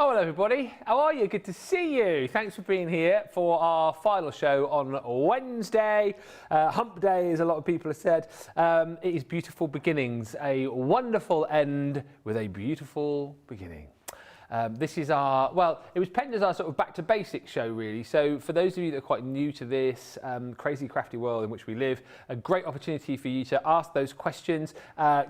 Oh, hello everybody. How are you? Good to see you. Thanks for being here for our final show on Wednesday. Hump Day, as a lot of people have said. It is beautiful beginnings, a wonderful end with a beautiful beginning. This is our, well, it was penned as our sort of back to basics show, really. So for those of you that are quite new to this crazy crafty world in which we live, a great opportunity for you to ask those questions,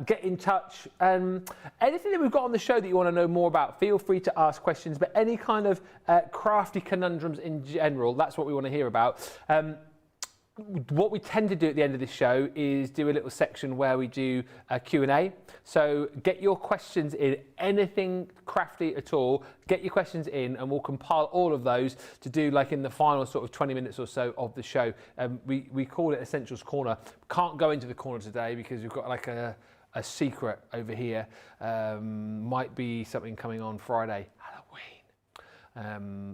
get in touch. Anything that we've got on the show that you want to know more about, feel free to ask questions, but any kind of crafty conundrums in general, that's what we want to hear about. What we tend to do at the end of this show is do a little section where we do a Q&A. So get your questions in, anything crafty at all, get your questions in and we'll compile all of those to do like in the final sort of 20 minutes or so of the show. We call it Essentials Corner. Can't go into the corner today because we've got like a secret over here. Might be something coming on Friday.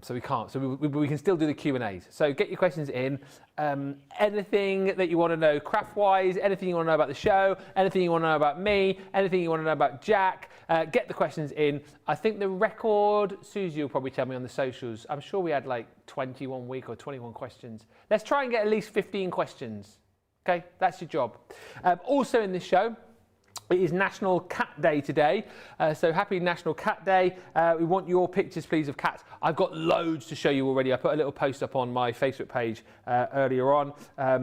So we can't. So we can still do the Q&As. So get your questions in. Anything that you want to know craft-wise, anything you want to know about the show, anything you want to know about me, anything you want to know about Jack, get the questions in. I think the record, Susie will probably tell me on the socials, I'm sure we had like 21 week or 21 questions. Let's try and get at least 15 questions. Okay, that's your job. Also in this show, it is National Cat Day today, so happy National Cat Day. We want your pictures, please, of cats. I've got loads to show you already. I put a little post up on my Facebook page earlier on,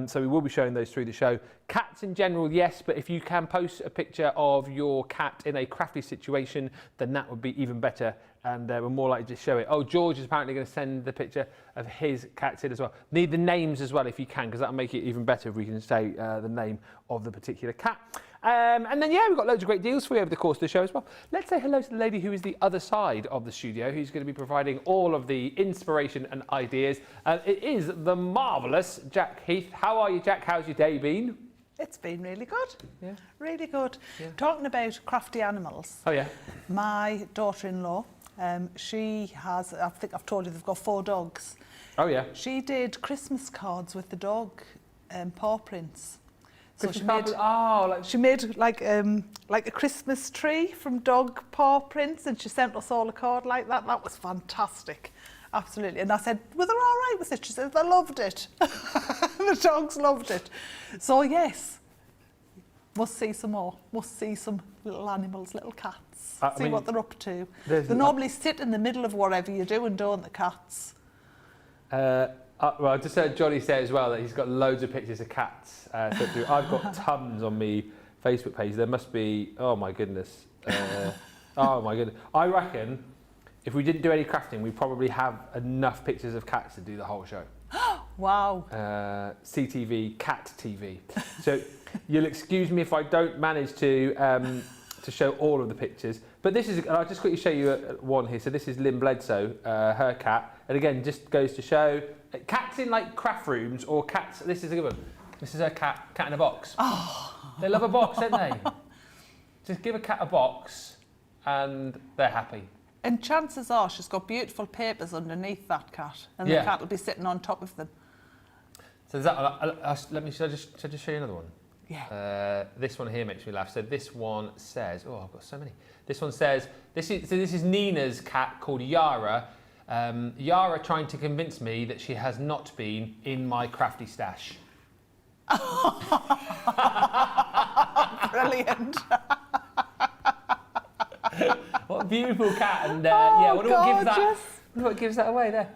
so we will be showing those through the show. Cats in general, yes, but if you can post a picture of your cat in a crafty situation, then that would be even better, and we're more likely to show it. Oh, George is apparently going to send the picture of his cats in as well. Need the names as well if you can, because that'll make it even better if we can say the name of the particular cat. And then, yeah, we've got loads of great deals for you over the course of the show as well. Let's say hello to the lady who is the other side of the studio, who's going to be providing all of the inspiration and ideas. It is the marvellous Jack Heath. How are you, Jack? How's your day been? It's been really good. Yeah. Really good. Yeah. Talking about crafty animals. Oh, yeah. My daughter-in-law, she has, I think I've told you, they've got 4 dogs. Oh, yeah. She did Christmas cards with the dog paw prints. So she made like a Christmas tree from dog paw prints, and she sent us all a card like that. That was fantastic, absolutely. And I said, "Well, they're all right with it." She said, "They loved it." The dogs loved it. So yes, must see some more. Must see some little animals, little cats. See what they're up to. They normally sit in the middle of whatever you're doing, don't the cats? Well, I just heard Johnny say as well that he's got loads of pictures of cats. I've got tons on my Facebook page. There must be, oh my goodness. Oh my goodness. I reckon if we didn't do any crafting, we probably have enough pictures of cats to do the whole show. Wow. CTV, cat TV. So you'll excuse me if I don't manage to show all of the pictures. But this is, I'll just quickly show you one here. So this is Lynn Bledsoe, her cat. And again, just goes to show, cats in like craft rooms or cats, this is a good one. This is her cat in a box. Oh. They love a box, don't they? Just give a cat a box and they're happy. And chances are she's got beautiful papers underneath that cat, and the cat will be sitting on top of them. So is that, should I just show you another one? Yeah. This one here makes me laugh. So this one says, oh, I've got so many. This one says, this is Nina's cat called Yara. Yara trying to convince me that she has not been in my crafty stash. Brilliant. What a beautiful cat. And yeah, what gives that away there?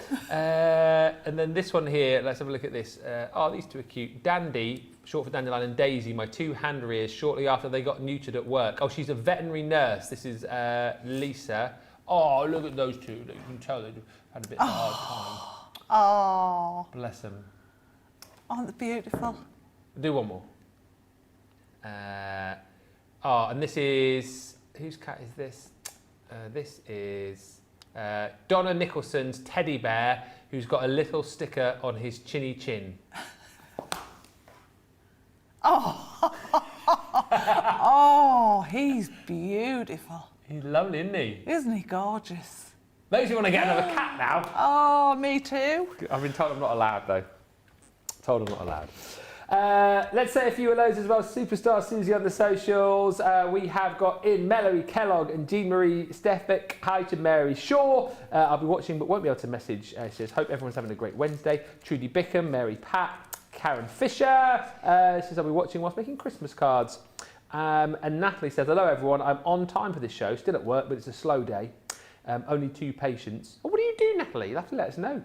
And then this one here, let's have a look at this. Oh, these two are cute. Dandy, short for Dandelion, and Daisy, my 2 hand rears shortly after they got neutered at work. Oh, she's a veterinary nurse. This is Lisa. Oh, look at those two. You can tell they had a bit of a hard time. Oh. Bless them. Aren't they beautiful? Do one more. Oh, and this is, whose cat is this? This is Donna Nicholson's teddy bear, who's got a little sticker on his chinny chin. Oh. Oh, he's beautiful. He's lovely, isn't he? Isn't he gorgeous? Makes me want to get another cat now. Oh, me too. I've been told I'm not allowed, though. Told I'm not allowed. Let's say a few hellos as well. Superstar Susie on the socials. We have got in Melody Kellogg and Jean-Marie Stefik. Hi to Mary Shaw. I'll be watching but won't be able to message. She says, hope everyone's having a great Wednesday. Trudy Bickham, Mary Pat, Karen Fisher. Says, I'll be watching whilst making Christmas cards. And Natalie says, hello everyone. I'm on time for this show. Still at work, but it's a slow day. Only 2 patients. Oh, what do you do, Natalie? You'll have to let us know.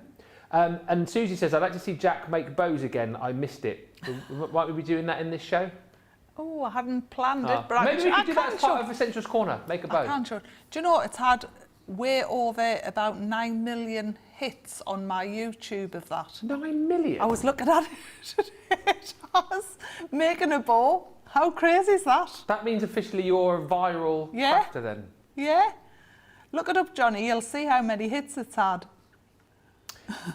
And Susie says, I'd like to see Jack make bows again. I missed it. Might we be doing that in this show? Oh, I hadn't planned it, but maybe we could do that as part of Essentials Corner. Make a bow. I can't show. Do you know, it's had way over about 9 million hits on my YouTube of that. 9 million? I was looking at it. It has. Making a bow. How crazy is that? That means officially you're a viral crafter then? Yeah. Look it up, Johnny. You'll see how many hits it's had.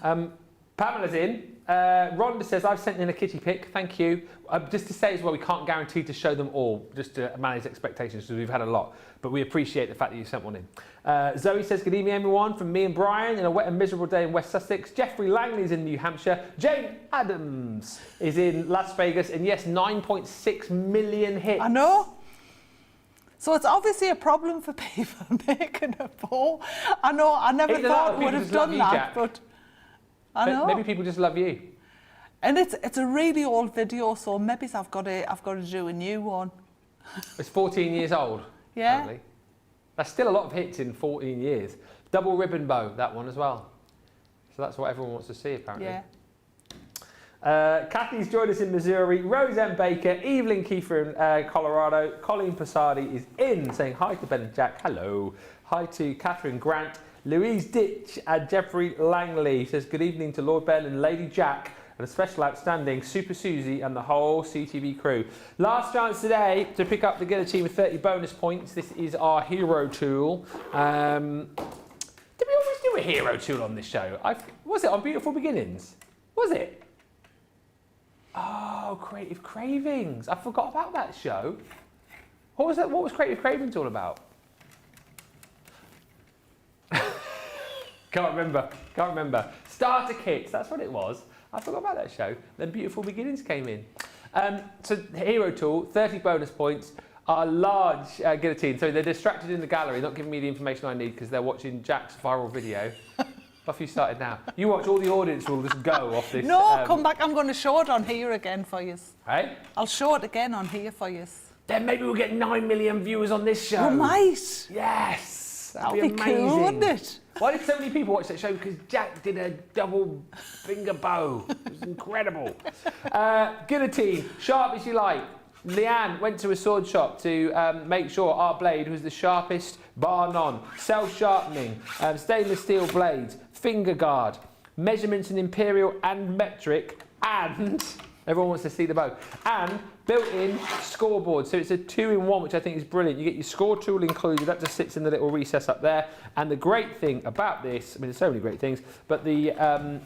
Pamela's in. Rhonda says, I've sent in a kitty pic, thank you. Just to say as well, we can't guarantee to show them all, just to manage expectations, because we've had a lot. But we appreciate the fact that you sent one in. Zoe says, good evening everyone, from me and Brian, in a wet and miserable day in West Sussex. Jeffrey Langley's in New Hampshire. Jane Adams is in Las Vegas. And yes, 9.6 million hits. I know. So it's obviously a problem for people making a bow. I know, I never thought I would have done that, Jack. But I know. Maybe people just love you. And it's a really old video, so maybe I've got to do a new one. It's 14 years old. Yeah. Apparently. That's still a lot of hits in 14 years. Double ribbon bow, that one as well. So that's what everyone wants to see, apparently. Yeah. Kathy's joined us in Missouri. Rose M. Baker, Evelyn Kiefer in Colorado. Colleen Passardi is in, saying hi to Ben and Jack. Hello. Hi to Catherine Grant. Louise Ditch and Jeffrey Langley says good evening to Lord Ben and Lady Jack and a special outstanding Super Susie and the whole CTV crew. Last chance today to pick up the Guillotine with 30 bonus points. This is our hero tool. Did we always do a hero tool on this show? Was it on Beautiful Beginnings? Was it? Oh, Creative Cravings. I forgot about that show. What was that? What was Creative Cravings all about? Can't remember. Starter kits, that's what it was. I forgot about that show. Then Beautiful Beginnings came in. So hero tool, 30 bonus points, our large guillotine. So they're distracted in the gallery, not giving me the information I need because they're watching Jack's viral video. Off you started now. You watch, all the audience will just go off this. No, come back. I'm going to show it on here again for you. Hey? I'll show it again on here for you. Then maybe we'll get 9 million viewers on this show. We might. Yes. That'd be amazing. Cool, wouldn't it? Why did so many people watch that show? Because Jack did a double finger bow. It was incredible. Guillotine, sharp as you like. Leanne went to a sword shop to make sure our blade was the sharpest, bar none. Self-sharpening, stainless steel blades, finger guard, measurements in imperial and metric, and everyone wants to see the bow, and built-in scoreboard. So it's a 2-in-1, which I think is brilliant. You get your score tool included. That just sits in the little recess up there. And the great thing about this, I mean, there's so many great things, but the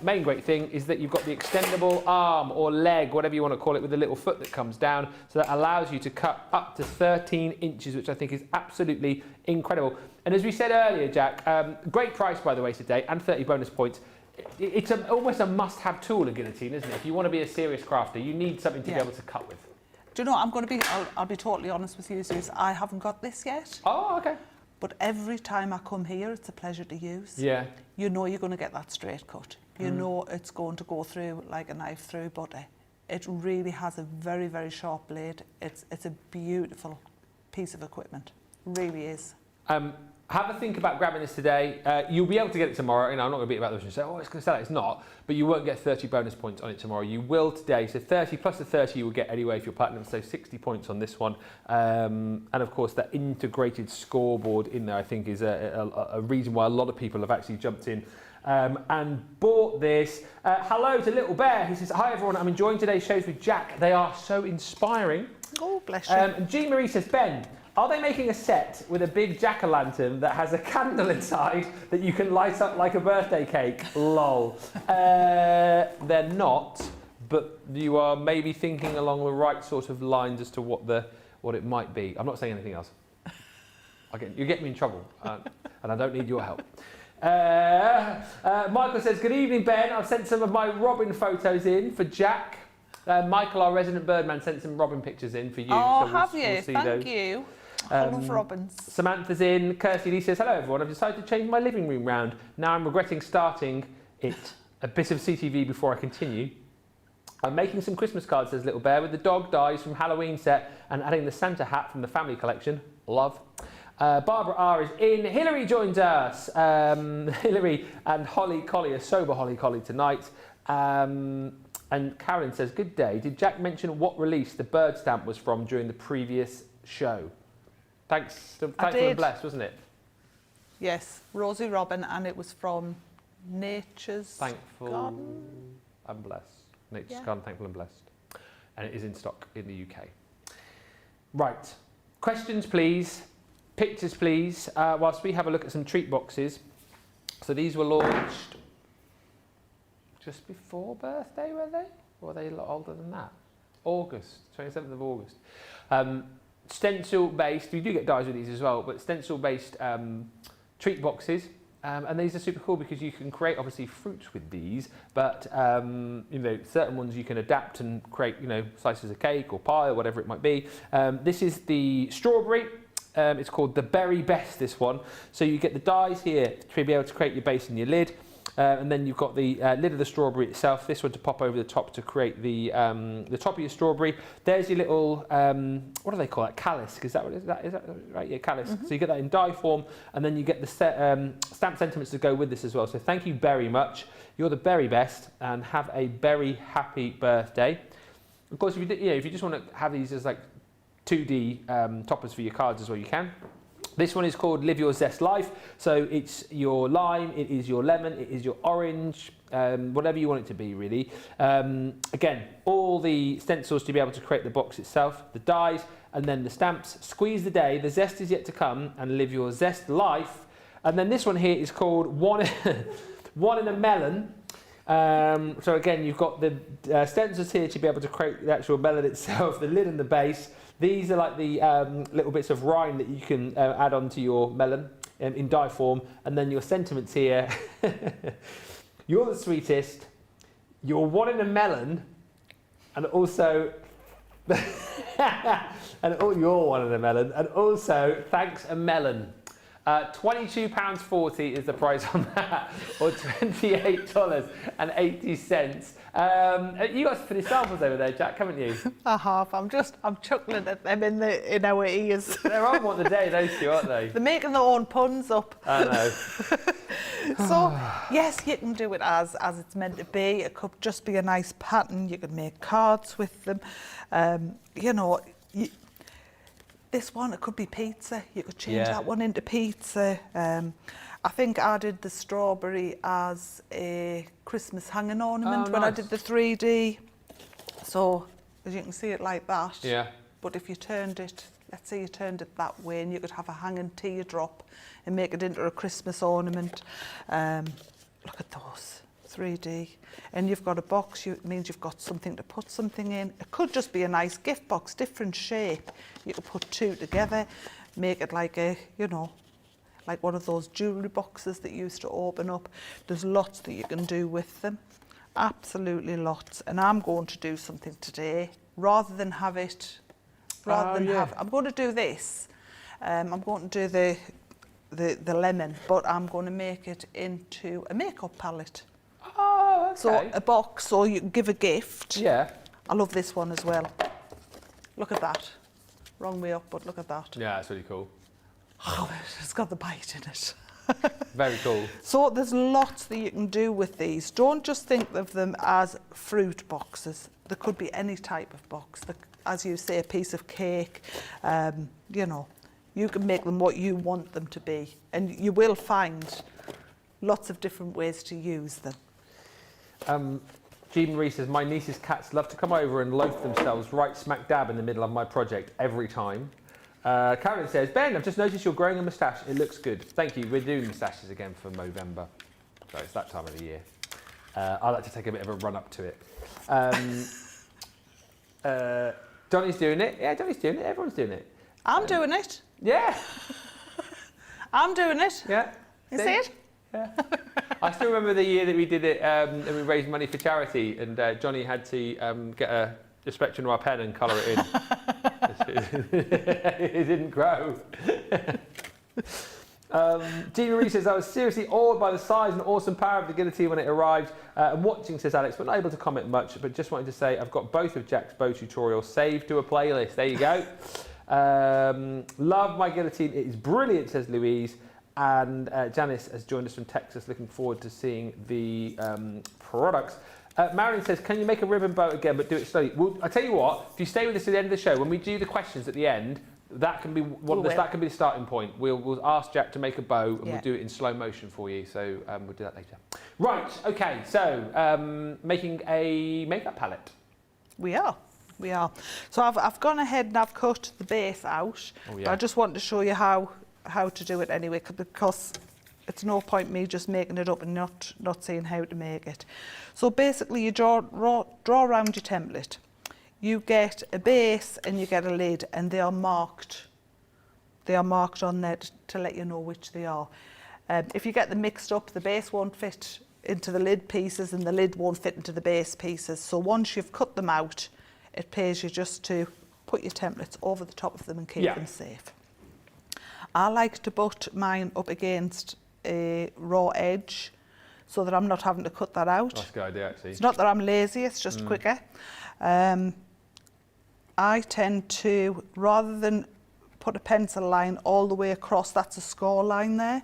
main great thing is that you've got the extendable arm or leg, whatever you want to call it, with the little foot that comes down. So that allows you to cut up to 13 inches, which I think is absolutely incredible. And as we said earlier, Jack, great price, by the way, today, and 30 bonus points. It's almost a must-have tool, a guillotine, isn't it? If you want to be a serious crafter, you need something to be able to cut with. Do you know, I'll be totally honest with you, Suze, I haven't got this yet. Oh, okay. But every time I come here, it's a pleasure to use. Yeah. You know you're going to get that straight cut. You know it's going to go through like a knife through butter. It really has a very, very sharp blade. It's a beautiful piece of equipment. It really is. Have a think about grabbing this today. You'll be able to get it tomorrow. You know, I'm not going to beat about this and say, oh, it's going to sell it. It's not. But you won't get 30 bonus points on it tomorrow. You will today. So 30 plus the 30 you will get anyway if you're platinum. So 60 points on this one. And of course, that integrated scoreboard in there, I think, is a reason why a lot of people have actually jumped in and bought this. Hello to Little Bear. He says, hi, everyone. I'm enjoying today's shows with Jack. They are so inspiring. Oh, bless you. And Jean-Marie says, Ben, are they making a set with a big jack-o'-lantern that has a candle inside that you can light up like a birthday cake? Lol. They're not, but you are maybe thinking along the right sort of lines as to what it might be. I'm not saying anything else. You get me in trouble, and I don't need your help. Michael says, good evening, Ben. I've sent some of my Robin photos in for Jack. Michael, our resident birdman, sent some robin pictures in for you. Oh, so have you? We'll see Thank those. you. I love robins. Samantha's in. Kirsty Lee says, hello everyone, I've decided to change my living room round. Now I'm regretting starting it. A bit of CTV before I continue. I'm making some Christmas cards, says Little Bear, with the dog dies from Halloween set and adding the Santa hat from the family collection. Love. Barbara R is in. Hilary joins us. Hilary and Holly Collie, a sober Holly Collie tonight. And Carolyn says, good day. Did Jack mention what release the bird stamp was from during the previous show? Thankful and Blessed, wasn't it? Yes, Rosie Robin, and it was from Nature's Thankful Garden and Blessed. Nature's Garden, Thankful and Blessed. And it is in stock in the UK. Right. Questions, please. Pictures, please. Whilst we have a look at some treat boxes. So these were launched just before birthday, were they? Or were they a lot older than that? August, 27th of August. Stencil based, we do get dies with these as well, but stencil based treat boxes. And these are super cool because you can create obviously fruits with these, but you know, certain ones you can adapt and create, you know, slices of cake or pie or whatever it might be. This is the strawberry. It's called the Berry Best, this one. So you get the dies here to be able to create your base and your lid. And then you've got the lid of the strawberry itself, this one to pop over the top to create the top of your strawberry. There's your little, what do they call that? Callus, is that what is that right? Yeah, callus. Mm-hmm. So you get that in die form, and then you get the stamp sentiments to go with this as well. So thank you very much. You're the very best, and have a very happy birthday. Of course, if you just want to have these as like 2D toppers for your cards as well, you can. This one is called Live Your Zest Life. So it's your lime, it is your lemon, it is your orange, whatever you want it to be really. Again, all the stencils to be able to create the box itself, the dies, and then the stamps. Squeeze the day, the zest is yet to come, and live your zest life. And then this one here is called One in a Melon. So again, you've got the stencils here to be able to create the actual melon itself, the lid and the base. These are like the little bits of rind that you can add onto your melon in die form. And then your sentiments here. You're the sweetest. You're one in a melon. And also... you're one in a melon. And also, thanks a melon. £22.40 is the price on that, or $28.80. You got some funny samples over there, Jack, haven't you? I have. I'm chuckling at them in our ears. They're on what the day, those two, aren't they? They're making their own puns up. I know. So, yes, you can do it as it's meant to be. It could just be a nice pattern. You can make cards with them. You know, this one, it could be pizza. You could change that one into pizza. I think I did the strawberry as a Christmas hanging ornament when I did the 3D. So, as you can see it like that. Yeah. But if you turned it, let's say you turned it that way, and you could have a hanging teardrop and make it into a Christmas ornament. Look at those, 3D. And you've got a box, it means you've got something to put something in. It could just be a nice gift box, different shape. You could put two together, make it like a, you know, like one of those jewellery boxes that you used to open up. There's lots that you can do with them, absolutely lots. And I'm going to do something today, rather than have it, I'm going to do this. I'm going to do the lemon, but I'm going to make it into a makeup palette. Oh, okay. So a box, so you can give a gift. Yeah. I love this one as well. Look at that. Wrong way up, but look at that. Yeah, it's really cool. Oh, it's got the bite in it. Very cool. So there's lots that you can do with these. Don't just think of them as fruit boxes. There could be any type of box. As you say, a piece of cake, you know, you can make them what you want them to be. And you will find lots of different ways to use them. Jean Marie says, my niece's cats love to come over and loaf themselves right smack dab in the middle of my project every time. Karen says, Ben, I've just noticed you're growing a moustache. It looks good. Thank you. We're doing moustaches again for Movember. So it's that time of the year. I like to take a bit of a run up to it. Donnie's doing it. Yeah, Donnie's doing it. Everyone's doing it. I'm doing it. Yeah. I'm doing it. Yeah. You see it? Yeah. I still remember the year that we did it, and we raised money for charity, and Johnny had to get a Spectrum Noir pen and colour it in. It didn't grow. Jean Marie says, I was seriously awed by the size and awesome power of the guillotine when it arrived. And watching, says Alex, but not able to comment much, but just wanted to say I've got both of Jack's bow tutorials saved to a playlist. There you go. Love my guillotine. It is brilliant, says Louise. And Janice has joined us from Texas, looking forward to seeing the products. Marion says, can you make a ribbon bow again, but do it slowly? Well, I tell you what, if you stay with us at the end of the show, when we do the questions at the end, that can be that can be the starting point. We'll ask Jack to make a bow, and we'll do it in slow motion for you. So we'll do that later. Right. Okay. So making a makeup palette. We are. So I've gone ahead and I've cut the base out. Oh, yeah. I just want to show you how to do it anyway, because it's no point me just making it up and not seeing how to make it. So basically, you draw around your template. You get a base and you get a lid, and they are marked. They are marked on there to let you know which they are. If you get them mixed up, the base won't fit into the lid pieces and the lid won't fit into the base pieces. So once you've cut them out, it pays you just to put your templates over the top of them and keep them safe. I like to butt mine up against a raw edge so that I'm not having to cut that out. That's a good idea, actually. It's not that I'm lazy, it's just quicker. I tend to, rather than put a pencil line all the way across, that's a score line there,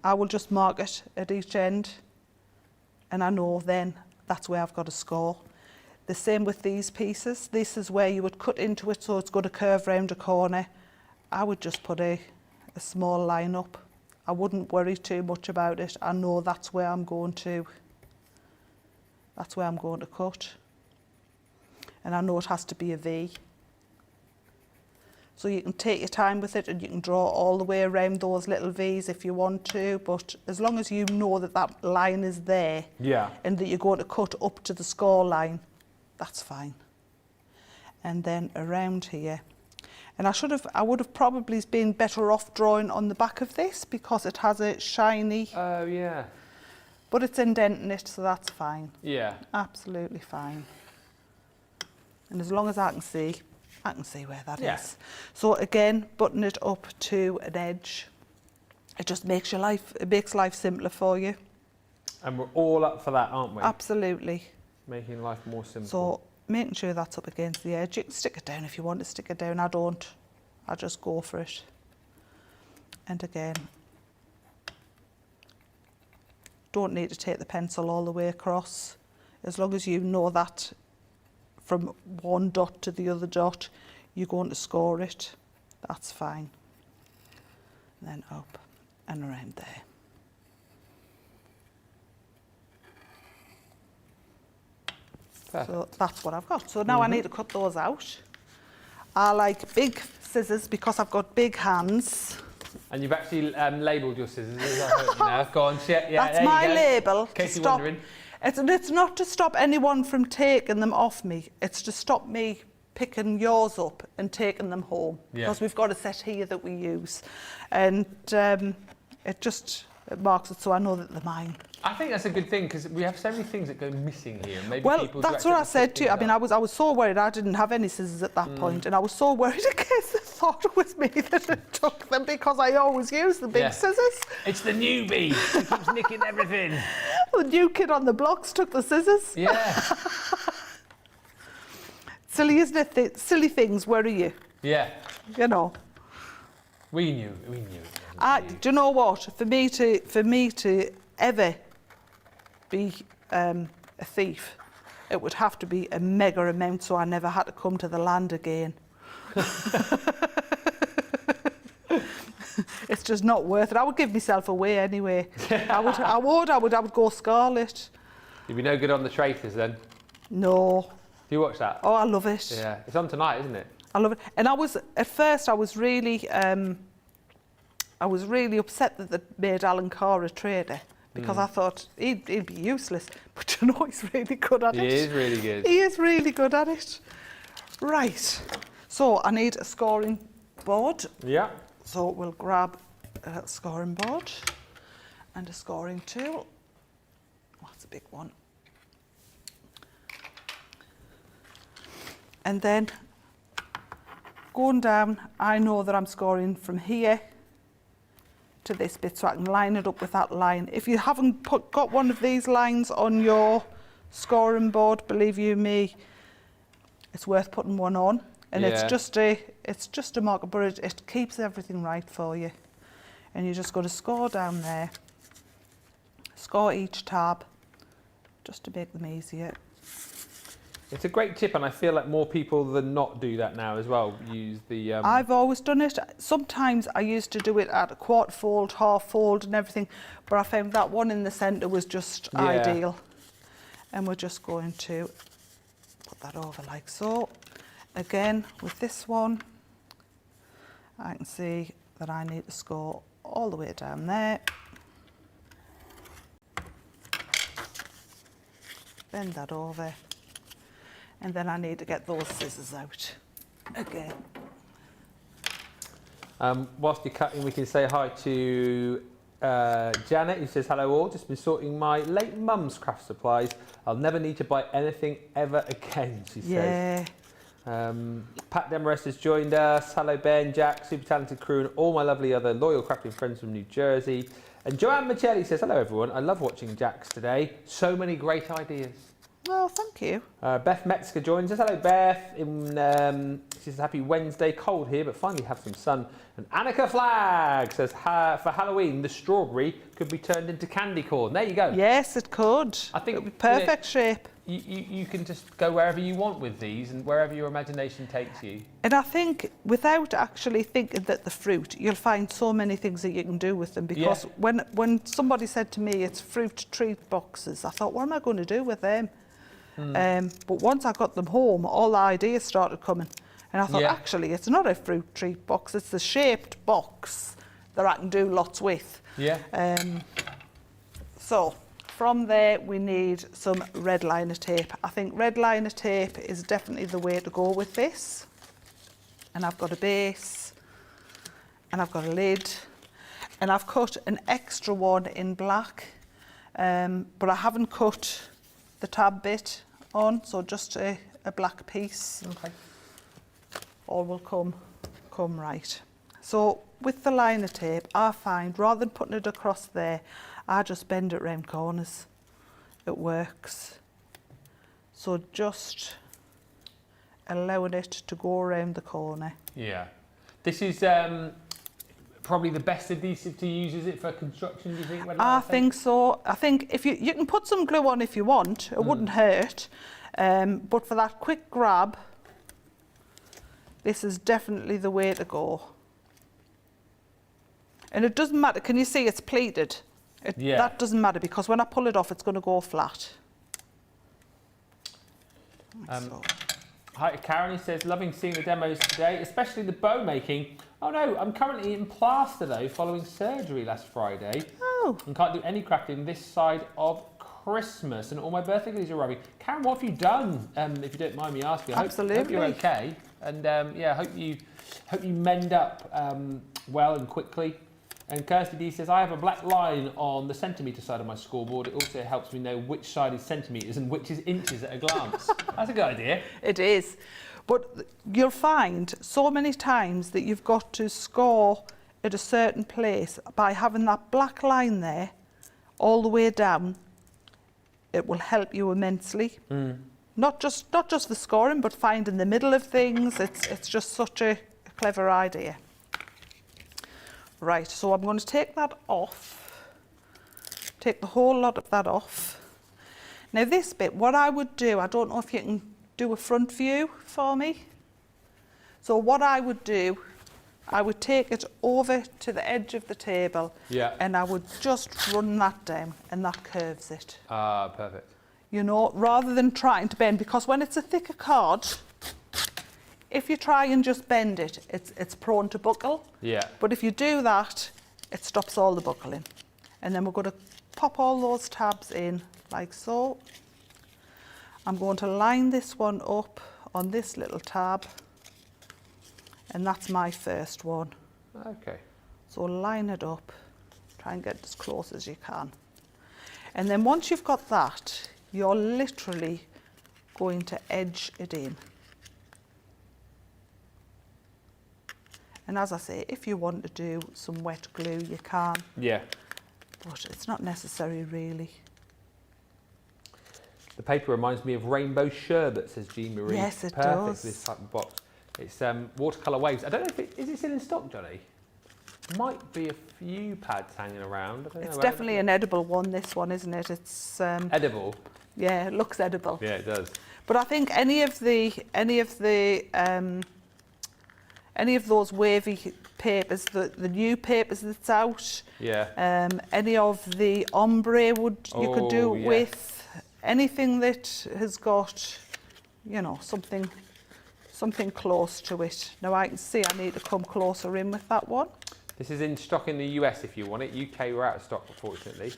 I will just mark it at each end, and I know then that's where I've got a score. The same with these pieces. This is where you would cut into it so it's going to curve round a corner. I would just put a small line up. I wouldn't worry too much about it. I know that's where I'm going to cut. And I know it has to be a V. So you can take your time with it and you can draw all the way around those little V's if you want to, but as long as you know that that line is there and that you're going to cut up to the score line, that's fine. And then around here, and I would have probably been better off drawing on the back of this because it has a shiny. Oh yeah. But it's indenting it, so that's fine. Yeah. Absolutely fine. And as long as I can see where that is. So again, button it up to an edge. It just makes life simpler for you. And we're all up for that, aren't we? Absolutely. Making life more simple. So making sure that's up against the edge. You can stick it down if you want to stick it down. I don't. I just go for it. And again, don't need to take the pencil all the way across. As long as you know that from one dot to the other dot, you're going to score it. That's fine. And then up and around there. Perfect. So that's what I've got. So now I need to cut those out. I like big scissors because I've got big hands. And you've actually labelled your scissors, as I heard now. Go on, that's my label. In case you're wondering. It's not to stop anyone from taking them off me. It's to stop me picking yours up and taking them home. Because we've got a set here that we use. And it marks it so I know that they're mine. I think that's a good thing because we have so many things that go missing here. Maybe people that's what I said to you. I mean, I was so worried I didn't have any scissors at that point, and I was so worried in case they thought it was me that had took them because I always use the big scissors. It's the newbie who keeps nicking everything. The new kid on the blocks took the scissors. Yeah. Silly, isn't it? Silly things worry you. Yeah. You know. We knew. Do you know what? For me to ever be a thief, it would have to be a mega amount so I never had to come to the land again. It's just not worth it. I would give myself away anyway. I would go scarlet. You'd be no good on the traitors then? No. Do you watch that? Oh, I love it. Yeah, it's on tonight, isn't it? I love it. And at first I was really upset that they made Alan Carr a trader because I thought he'd be useless. But you know, he's really good at it. He is really good. He is really good at it. Right. So I need a scoring board. Yeah. So we'll grab a scoring board and a scoring tool. a big one. And then going down, I know that I'm scoring from here to this bit, so I can line it up with that line. If you haven't got one of these lines on your scoring board, believe you me, it's worth putting one on. And it's just a marker, but it keeps everything right for you. And you just got to score down there, score each tab, just to make them easier. It's a great tip, and I feel like more people than not do that now as well. Use the. I've always done it. Sometimes I used to do it at a quarter fold, half fold, and everything, but I found that one in the centre was just ideal. And we're just going to put that over like so. Again, with this one, I can see that I need to score all the way down there. Bend that over. And then I need to get those scissors out again. Whilst you're cutting, we can say hi to Janet, who says, hello all, just been sorting my late mum's craft supplies. I'll never need to buy anything ever again, she says. Pat Demarest has joined us. Hello Ben, Jack, super talented crew, and all my lovely other loyal crafting friends from New Jersey. And Joanne Michelli says, hello everyone, I love watching Jack's today. So many great ideas. Well, thank you. Beth Metzger joins us. Hello, Beth. She says, happy Wednesday. Cold here, but finally have some sun. And Annika Flag says, for Halloween, the strawberry could be turned into candy corn. There you go. Yes, it could. I think it would be perfect shape. You can just go wherever you want with these and wherever your imagination takes you. And I think without actually thinking that the fruit, you'll find so many things that you can do with them, because when somebody said to me it's fruit treat boxes, I thought, what am I going to do with them? But once I got them home, all the ideas started coming. And I thought, actually, it's not a fruit treat box, it's the shaped box that I can do lots with. So from there, we need some red liner tape. I think red liner tape is definitely the way to go with this. And I've got a base, and I've got a lid, and I've cut an extra one in black, but I haven't cut the tab bit on, so just a black piece. Okay. All will come right. So with the liner tape, I find rather than putting it across there, I just bend it round corners. It works. So just allowing it to go around the corner. Yeah. This is probably the best adhesive to use, is it, for construction, do you think? I think so. I think if you can put some glue on if you want, it wouldn't hurt. But for that quick grab, this is definitely the way to go. And it doesn't matter, can you see it's pleated? That doesn't matter, because when I pull it off, it's going to go flat. Hi, Karen, he says, loving seeing the demos today, especially the bow making. Oh no, I'm currently in plaster though, following surgery last Friday. Oh. And can't do any crafting this side of Christmas, and all my birthday goodies are arriving. Karen, what have you done? If you don't mind me asking. Absolutely. Hope you're okay. And hope you mend up well and quickly. And Kirsty D says, I have a black line on the centimetre side of my scoreboard. It also helps me know which side is centimetres and which is inches at a glance. That's a good idea. It is. But you'll find so many times that you've got to score at a certain place by having that black line there all the way down. It will help you immensely. Not just the scoring, but finding the middle of things. It's just such a clever idea. Right, so I'm going to take that off. Take the whole lot of that off. Now this bit, what I would do, I don't know if you can do a front view for me. So what I would do, I would take it over to the edge of the table, and I would just run that down, and that curves it. Ah, perfect. You know, rather than trying to bend, because when it's a thicker card, if you try and just bend it, it's prone to buckle. But if you do that, it stops all the buckling. And then we're going to pop all those tabs in like so. I'm going to line this one up on this little tab, and that's my first one. Okay. So line it up, try and get as close as you can. And then once you've got that, you're literally going to edge it in. And as I say, if you want to do some wet glue, you can. Yeah. But it's not necessary, really. The paper reminds me of rainbow sherbet, says Jean Marie. Yes, it Perfect does. for this type of box. It's watercolour waves. I don't know if is it still in stock, Johnny? Might be a few pads hanging around. I don't It's know. definitely an edible one, this one, isn't it? It's edible. yeah, it looks edible. Yeah, it does. But I think any of those wavy papers, the new papers that's out, Yeah. any of the ombre you could do yes. with anything that has got, you know, something close to it. Now I can see I need to come closer in with that one. This is in stock in the US if you want it. UK, we're out of stock, unfortunately.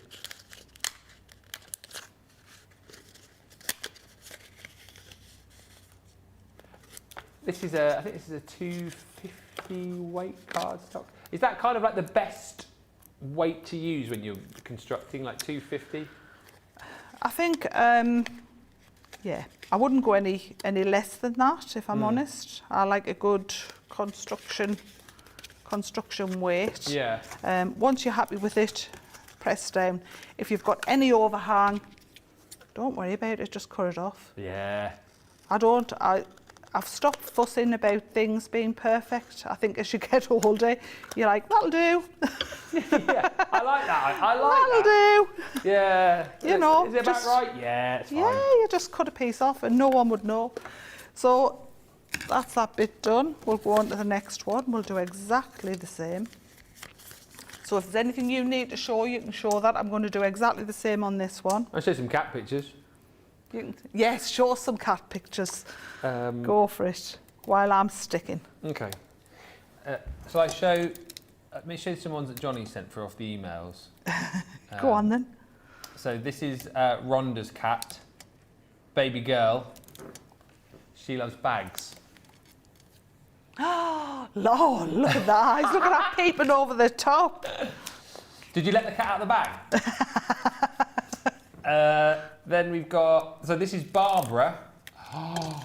This is I think this is a 250 weight card stock. Is that kind of like the best weight to use when you're constructing, like 250? I think, yeah, I wouldn't go any less than that, if I'm honest. I like a good construction weight. Yeah. Once you're happy with it, press down. If you've got any overhang, don't worry about it, just cut it off. Yeah. I've stopped fussing about things being perfect. I think as you get older, you're like, that'll do. Yeah, I like that. That'll do. Yeah. You know, Is it about right? Yeah, it's fine. Yeah, you just cut a piece off and no one would know. So that's that bit done. We'll go on to the next one. We'll do exactly the same. So if there's anything you need to show, you can show that. I'm going to do exactly the same on this one. I'll show some cat pictures. Yes, show some cat pictures. Go for it while I'm sticking. Okay. So let me show you some ones that Johnny sent through off the emails. Go on then. So this is Rhonda's cat, baby girl. She loves bags. Oh, Lord, look at that. He's looking at peeping over the top. Did you let the cat out of the bag? Then we've got, so this is Barbara. Oh.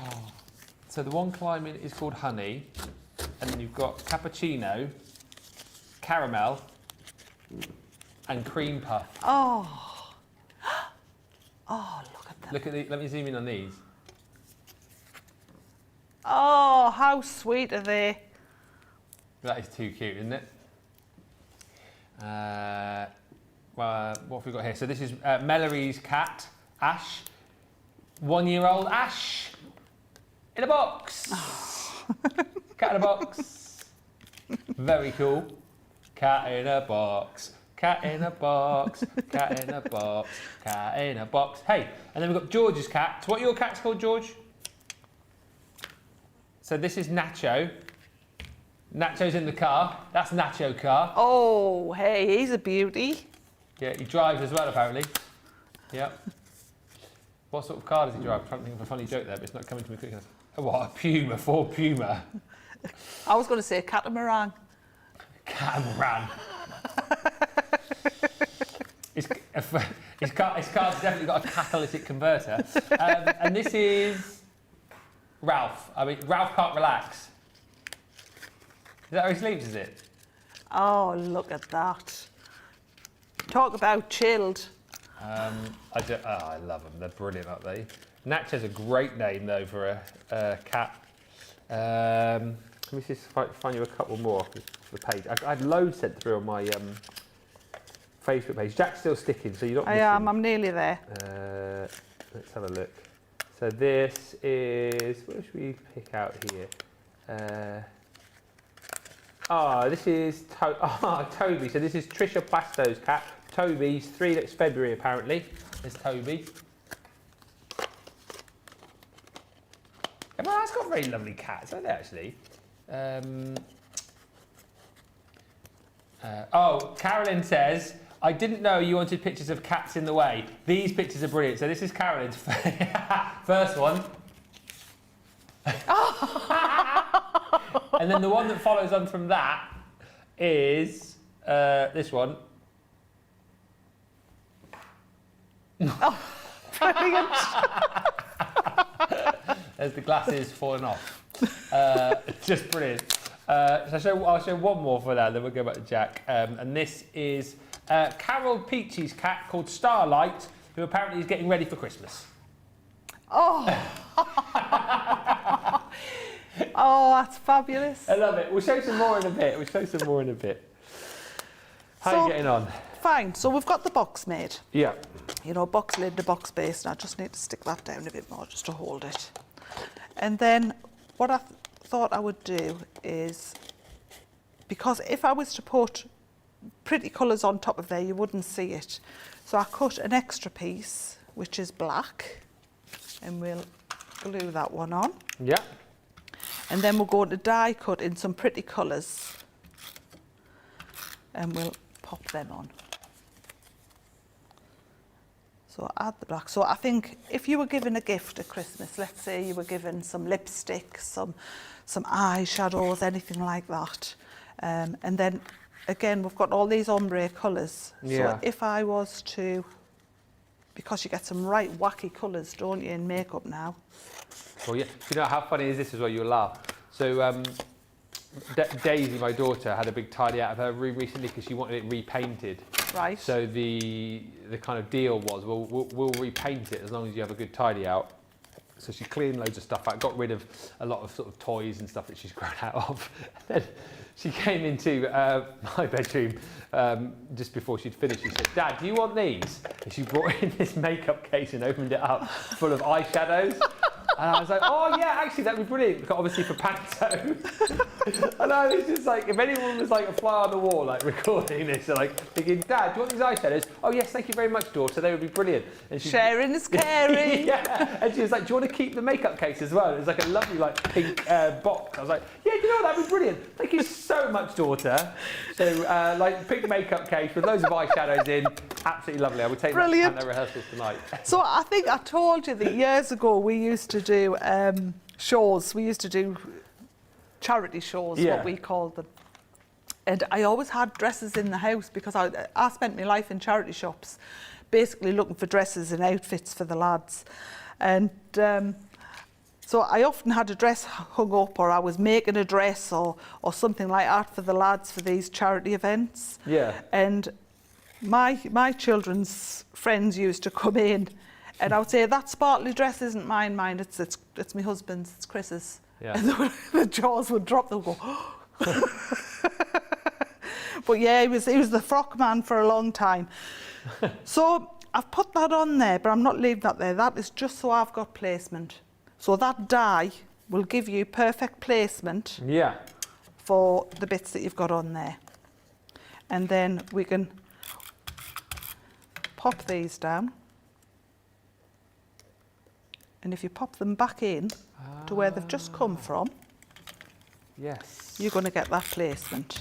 So the one climbing is called Honey. And then you've got Cappuccino, Caramel, and Cream Puff. Oh. Oh, look at that. Look at the, let me zoom in on these. Oh, how sweet are they? That is too cute, isn't it? Well, what have we got here? So this is Mallory's cat, Ash. 1-year-old Ash. In a box. Cat in a box. Very cool. Cat in a box. Cat in a box. Cat in a box. Cat in a box. Hey, and then we've got George's cat. So what are your cats called, George? So this is Nacho. Nacho's in the car. That's Nacho car. Oh, hey, he's a beauty. Yeah, he drives as well, apparently. Yep. What sort of car does he drive? I'm trying to think of a funny joke there, but it's not coming to me quick enough. Oh, what, a Puma, Ford Puma. I was going to say catamaran. Catamaran. His car's definitely got a catalytic converter. And this is Ralph. I mean, Ralph can't relax. Is that how he sleeps, is it? Oh, look at that. Talk about chilled. I love them. They're brilliant, aren't they? Nacho's a great name, though, for a cat. Let me just find you a couple more for the page. I had loads sent through on my Facebook page. Jack's still sticking, so you're not missing. I am. I'm nearly there. Let's have a look. So this is... What should we pick out here? This is Toby. So this is Trisha Plasto's cat. Toby's 3 next February, apparently. There's Toby. Well, that's got very lovely cats, haven't they, actually? Carolyn says, I didn't know you wanted pictures of cats in the way. These pictures are brilliant. So this is Carolyn's first one. And then the one that follows on from that is this one. Oh, brilliant. There's the glasses falling off. Just brilliant. So I'll show one more for that, then we'll go back to Jack. And this is Carol Peachy's cat called Starlight, who apparently is getting ready for Christmas. Oh. Oh, that's fabulous. I love it. We'll show some more in a bit. How are you getting on? Fine. So we've got the box made. Yeah. You know, box lid, the box base, and I just need to stick that down a bit more just to hold it. And then what I thought I would do is, because if I was to put pretty colours on top of there, you wouldn't see it. So I cut an extra piece, which is black, and we'll glue that one on. Yeah. And then we'll go to die cut in some pretty colours, and we'll pop them on. So add the black. So I think if you were given a gift at Christmas, let's say you were given some lipstick, some eyeshadows, anything like that. And then again, we've got all these ombre colours. Yeah. So if I was to, because you get some right wacky colours, don't you, in makeup now? Well, yeah. You know how funny is this as well? You'll laugh. So Daisy, my daughter, had a big tidy out of her room recently because she wanted it repainted. Right. So the kind of deal was, we'll repaint it as long as you have a good tidy out. So she cleaned loads of stuff out, got rid of a lot of sort of toys and stuff that she's grown out of. And then she came into my bedroom just before she'd finished. She said, "Dad, do you want these?" And she brought in this makeup case and opened it up full of eyeshadows. And I was like, "Oh yeah, actually that'd be brilliant, because obviously for Panto." And I was just like, if anyone was like a fly on the wall, like recording this, like thinking, "Dad, do you want these eyeshadows?" "Oh yes, thank you very much, daughter. They would be brilliant." And she, sharing is caring. yeah. And she was like, "Do you want to keep the makeup case as well?" It was like a lovely like pink box. I was like, "Yeah, you know that'd be brilliant. Thank you so much, daughter." So like pink makeup case with loads of eyeshadows in, absolutely lovely. I would take that to Panto rehearsals tonight. So I think I told you that years ago we used to do shows. We used to do charity shows, Yeah. what we called them. And I always had dresses in the house because I spent my life in charity shops, basically looking for dresses and outfits for the lads. And so I often had a dress hung up, or I was making a dress or something like that for the lads for these charity events. Yeah. And my children's friends used to come in, and I would say, "That sparkly dress isn't mine, it's my husband's, it's Chris's." Yeah. And the jaws would drop, they'll go, "Oh." But yeah, he was the frock man for a long time. So I've put that on there, but I'm not leaving that there. That is just so I've got placement. So that die will give you perfect placement. Yeah. For the bits that you've got on there. And then we can pop these down. And if you pop them back in to where they've just come from, yes, you're going to get that placement.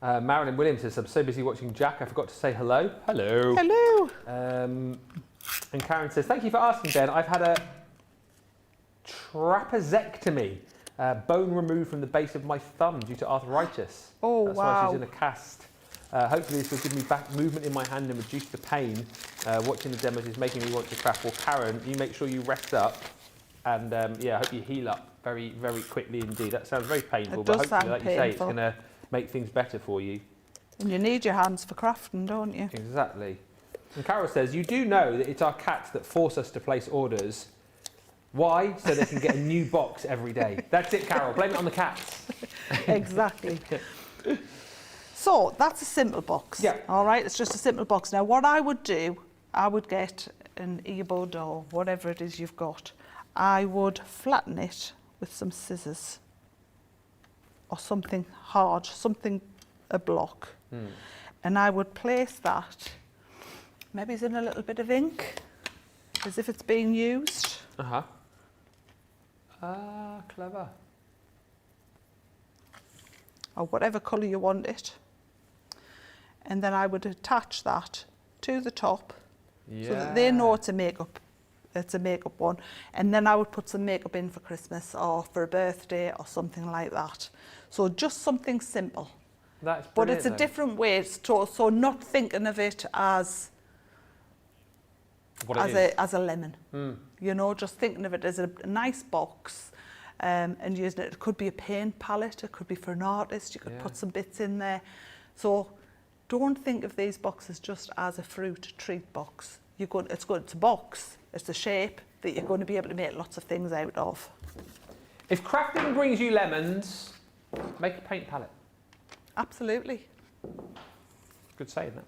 Marilyn Williams says, "I'm so busy watching Jack, I forgot to say hello." Hello. Hello. And Karen says, "Thank you for asking, Ben. I've had a trapezotomy, bone removed from the base of my thumb due to arthritis." Oh, That's wow. why she's in a cast. Hopefully this will give me back movement in my hand and reduce the pain. Watching the demos is making me want to craft. Well, Karen, you make sure you rest up, and yeah, I hope you heal up very, very quickly indeed. That sounds very painful, It but does hopefully, sound like you say, it's painful. going to make things better for you. And you need your hands for crafting, don't you? Exactly. And Carol says, "You do know that it's our cats that force us to place orders. Why? So they can get a new box every day." That's it, Carol. Blame it on the cats. Exactly. So that's a simple box. Yeah. All right, it's just a simple box. Now what I would do, I would get an earbud or whatever it is you've got. I would flatten it with some scissors or something hard, a block. And I would place that, maybe it's in a little bit of ink, as if it's being used. Uh-huh. Ah, clever. Or whatever colour you want it. And then I would attach that to the top, so that they know it's a makeup one. And then I would put some makeup in for Christmas or for a birthday or something like that. So just something simple. That's brilliant, but it's a though. different way. So not thinking of it as as a lemon. You know, just thinking of it as a nice box, and using it. It could be a paint palette. It could be for an artist. You could put some bits in there. So don't think of these boxes just as a fruit treat box. It's a box. It's a shape that you're going to be able to make lots of things out of. If crafting brings you lemons, make a paint palette. Absolutely. Good saying that.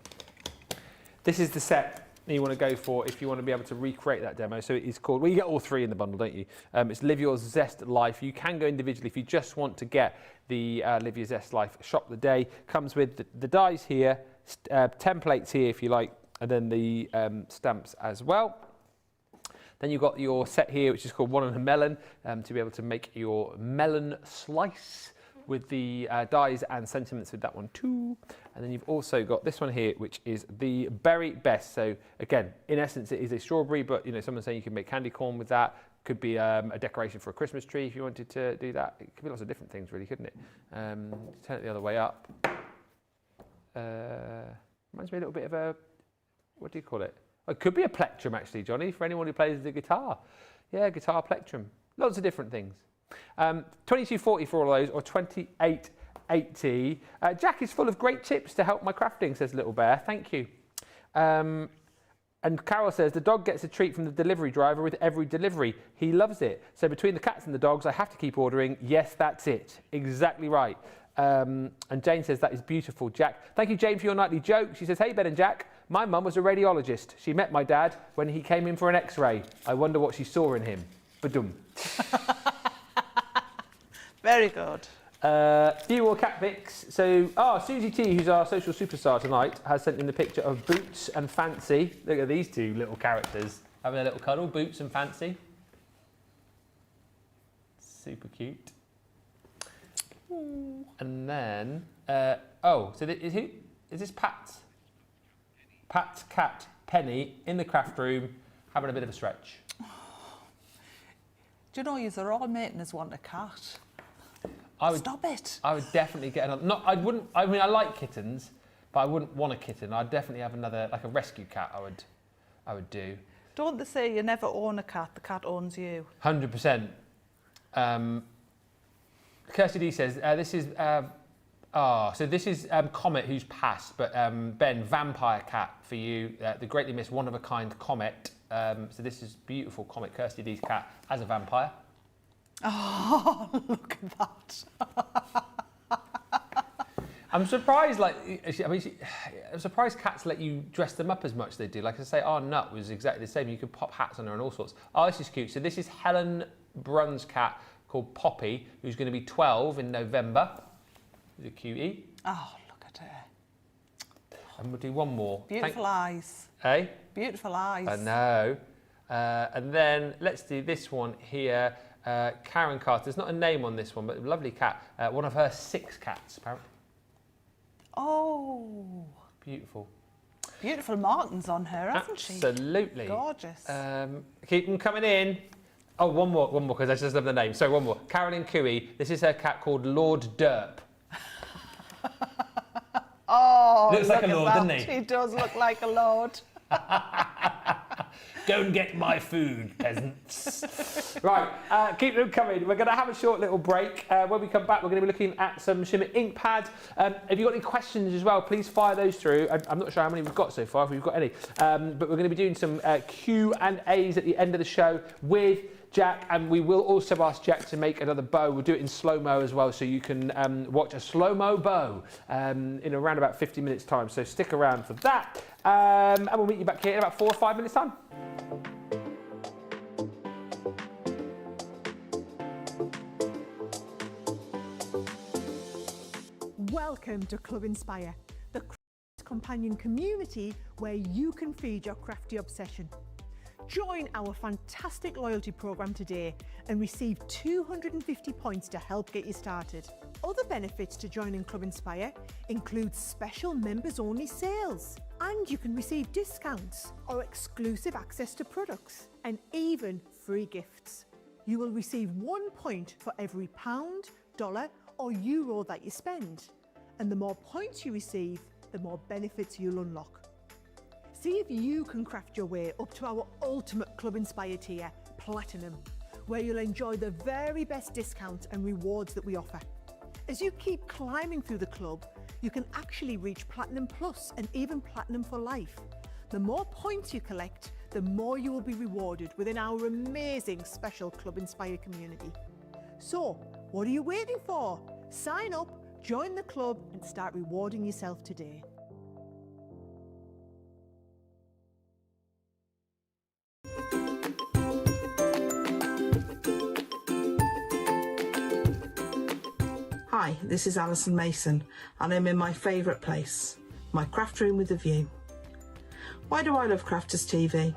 This is the set that you want to go for if you want to be able to recreate that demo. So it is called, well, you get all three in the bundle, don't you? It's Live Your Zest Life. You can go individually if you just want to get the Live Your Zest Life Shop the Day. Comes with the dies here, templates here if you like, and then the stamps as well. Then you've got your set here, which is called One on a Melon, to be able to make your melon slice with the dies and sentiments with that one too. And then you've also got this one here, which is the Berry Best. So again, in essence, it is a strawberry, but you know, someone's saying you can make candy corn with that. Could be a decoration for a Christmas tree if you wanted to do that. It could be lots of different things, really, couldn't it? Turn it the other way up. Reminds me a little bit of a, what do you call it? It could be a plectrum, actually, Johnny, for anyone who plays the guitar. Yeah, guitar plectrum. Lots of different things. $22.40 for all of those, or $28.80. Jack is full of great tips to help my crafting, says Little Bear. Thank you. And Carol says, the dog gets a treat from the delivery driver with every delivery. He loves it. So between the cats and the dogs, I have to keep ordering. Yes, that's it. Exactly right. And Jane says, that is beautiful, Jack. Thank you, Jane, for your nightly joke. She says, hey, Ben and Jack. My mum was a radiologist. She met my dad when he came in for an X-ray. I wonder what she saw in him. Ba-dum. Very good. Few more cat pics. So, Susie T, who's our social superstar tonight, has sent in the picture of Boots and Fancy. Look at these two little characters having a little cuddle. Boots and Fancy. Super cute. Ooh. And then, so is this Pat? Pat's cat, Penny, in the craft room, having a bit of a stretch. Do you know, you're all mating as want a cat? Stop it. I would definitely get another. I mean, I like kittens, but I wouldn't want a kitten. I'd definitely have another, like a rescue cat. I would do. Don't they say you never own a cat? The cat owns you. 100%. Kirsty D says this is. So this is Comet, who's passed, but Ben, vampire cat for you. The greatly missed one-of-a-kind Comet. So this is beautiful Comet, Kirsty D's cat, as a vampire. Oh, look at that. I'm surprised, I'm surprised cats let you dress them up as much as they do. Like I say, our Nut was exactly the same. You could pop hats on her and all sorts. Oh, this is cute. So this is Helen Brun's cat called Poppy, who's going to be 12 in November. She's a cutie. Oh, look at her. And we'll do one more. Beautiful eyes. Eh? Beautiful eyes. I know. And then let's do this one here. Karen Carter. There's not a name on this one, but a lovely cat. One of her 6 cats, apparently. Oh. Beautiful. Beautiful markings on her, hasn't she? Absolutely. Gorgeous. Keep them coming in. Oh, one more, because I just love the name. So one more. Carolyn Cooey. This is her cat called Lord Derp. Oh, looks like a lord, doesn't he? He does look like a lord. Go and get my food, peasants. Right, keep them coming. We're going to have a short little break. When we come back, we're going to be looking at some Shimmer Inkpads. If you've got any questions as well, please fire those through. I'm not sure how many we've got so far, if we've got any. But we're going to be doing some Q&As at the end of the show with Jack, and we will also ask Jack to make another bow. We'll do it in slow-mo as well, so you can watch a slow-mo bow in around about 50 minutes' time. So stick around for that. And we'll meet you back here in about 4 or 5 minutes' time. Welcome to Club Inspire, the Crafter's Companion community where you can feed your crafty obsession. Join our fantastic loyalty program today and receive 250 points to help get you started. Other benefits to joining Club Inspire include special members-only sales, and you can receive discounts or exclusive access to products, and even free gifts. You will receive 1 point for every pound, dollar or euro that you spend. And the more points you receive, the more benefits you'll unlock. See if you can craft your way up to our ultimate Club Inspire tier, Platinum, where you'll enjoy the very best discounts and rewards that we offer. As you keep climbing through the club, you can actually reach Platinum Plus and even Platinum for life. The more points you collect, the more you will be rewarded within our amazing special Club Inspire community. So, what are you waiting for? Sign up, join the club and start rewarding yourself today. Hi, this is Alison Mason and I'm in my favourite place, my craft room with a view. Why do I love Crafters TV?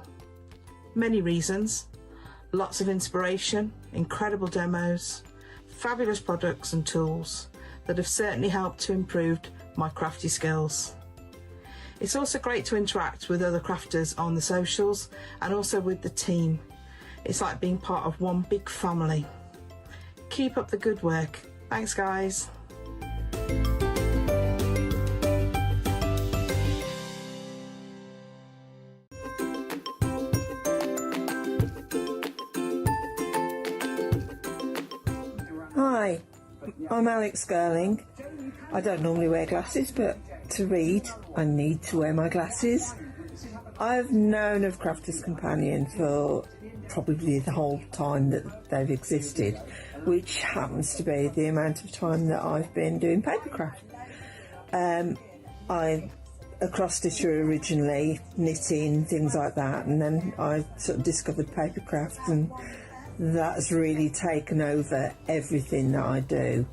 Many reasons. Lots of inspiration, incredible demos, fabulous products and tools that have certainly helped to improve my crafty skills. It's also great to interact with other crafters on the socials and also with the team. It's like being part of one big family. Keep up the good work. Thanks, guys. Hi, I'm Alex Girling. I don't normally wear glasses, but to read, I need to wear my glasses. I've known of Crafters Companion for probably the whole time that they've existed, which happens to be the amount of time that I've been doing papercraft. I cross stitcher originally, knitting, things like that, and then I sort of discovered papercraft, and that's really taken over everything that I do.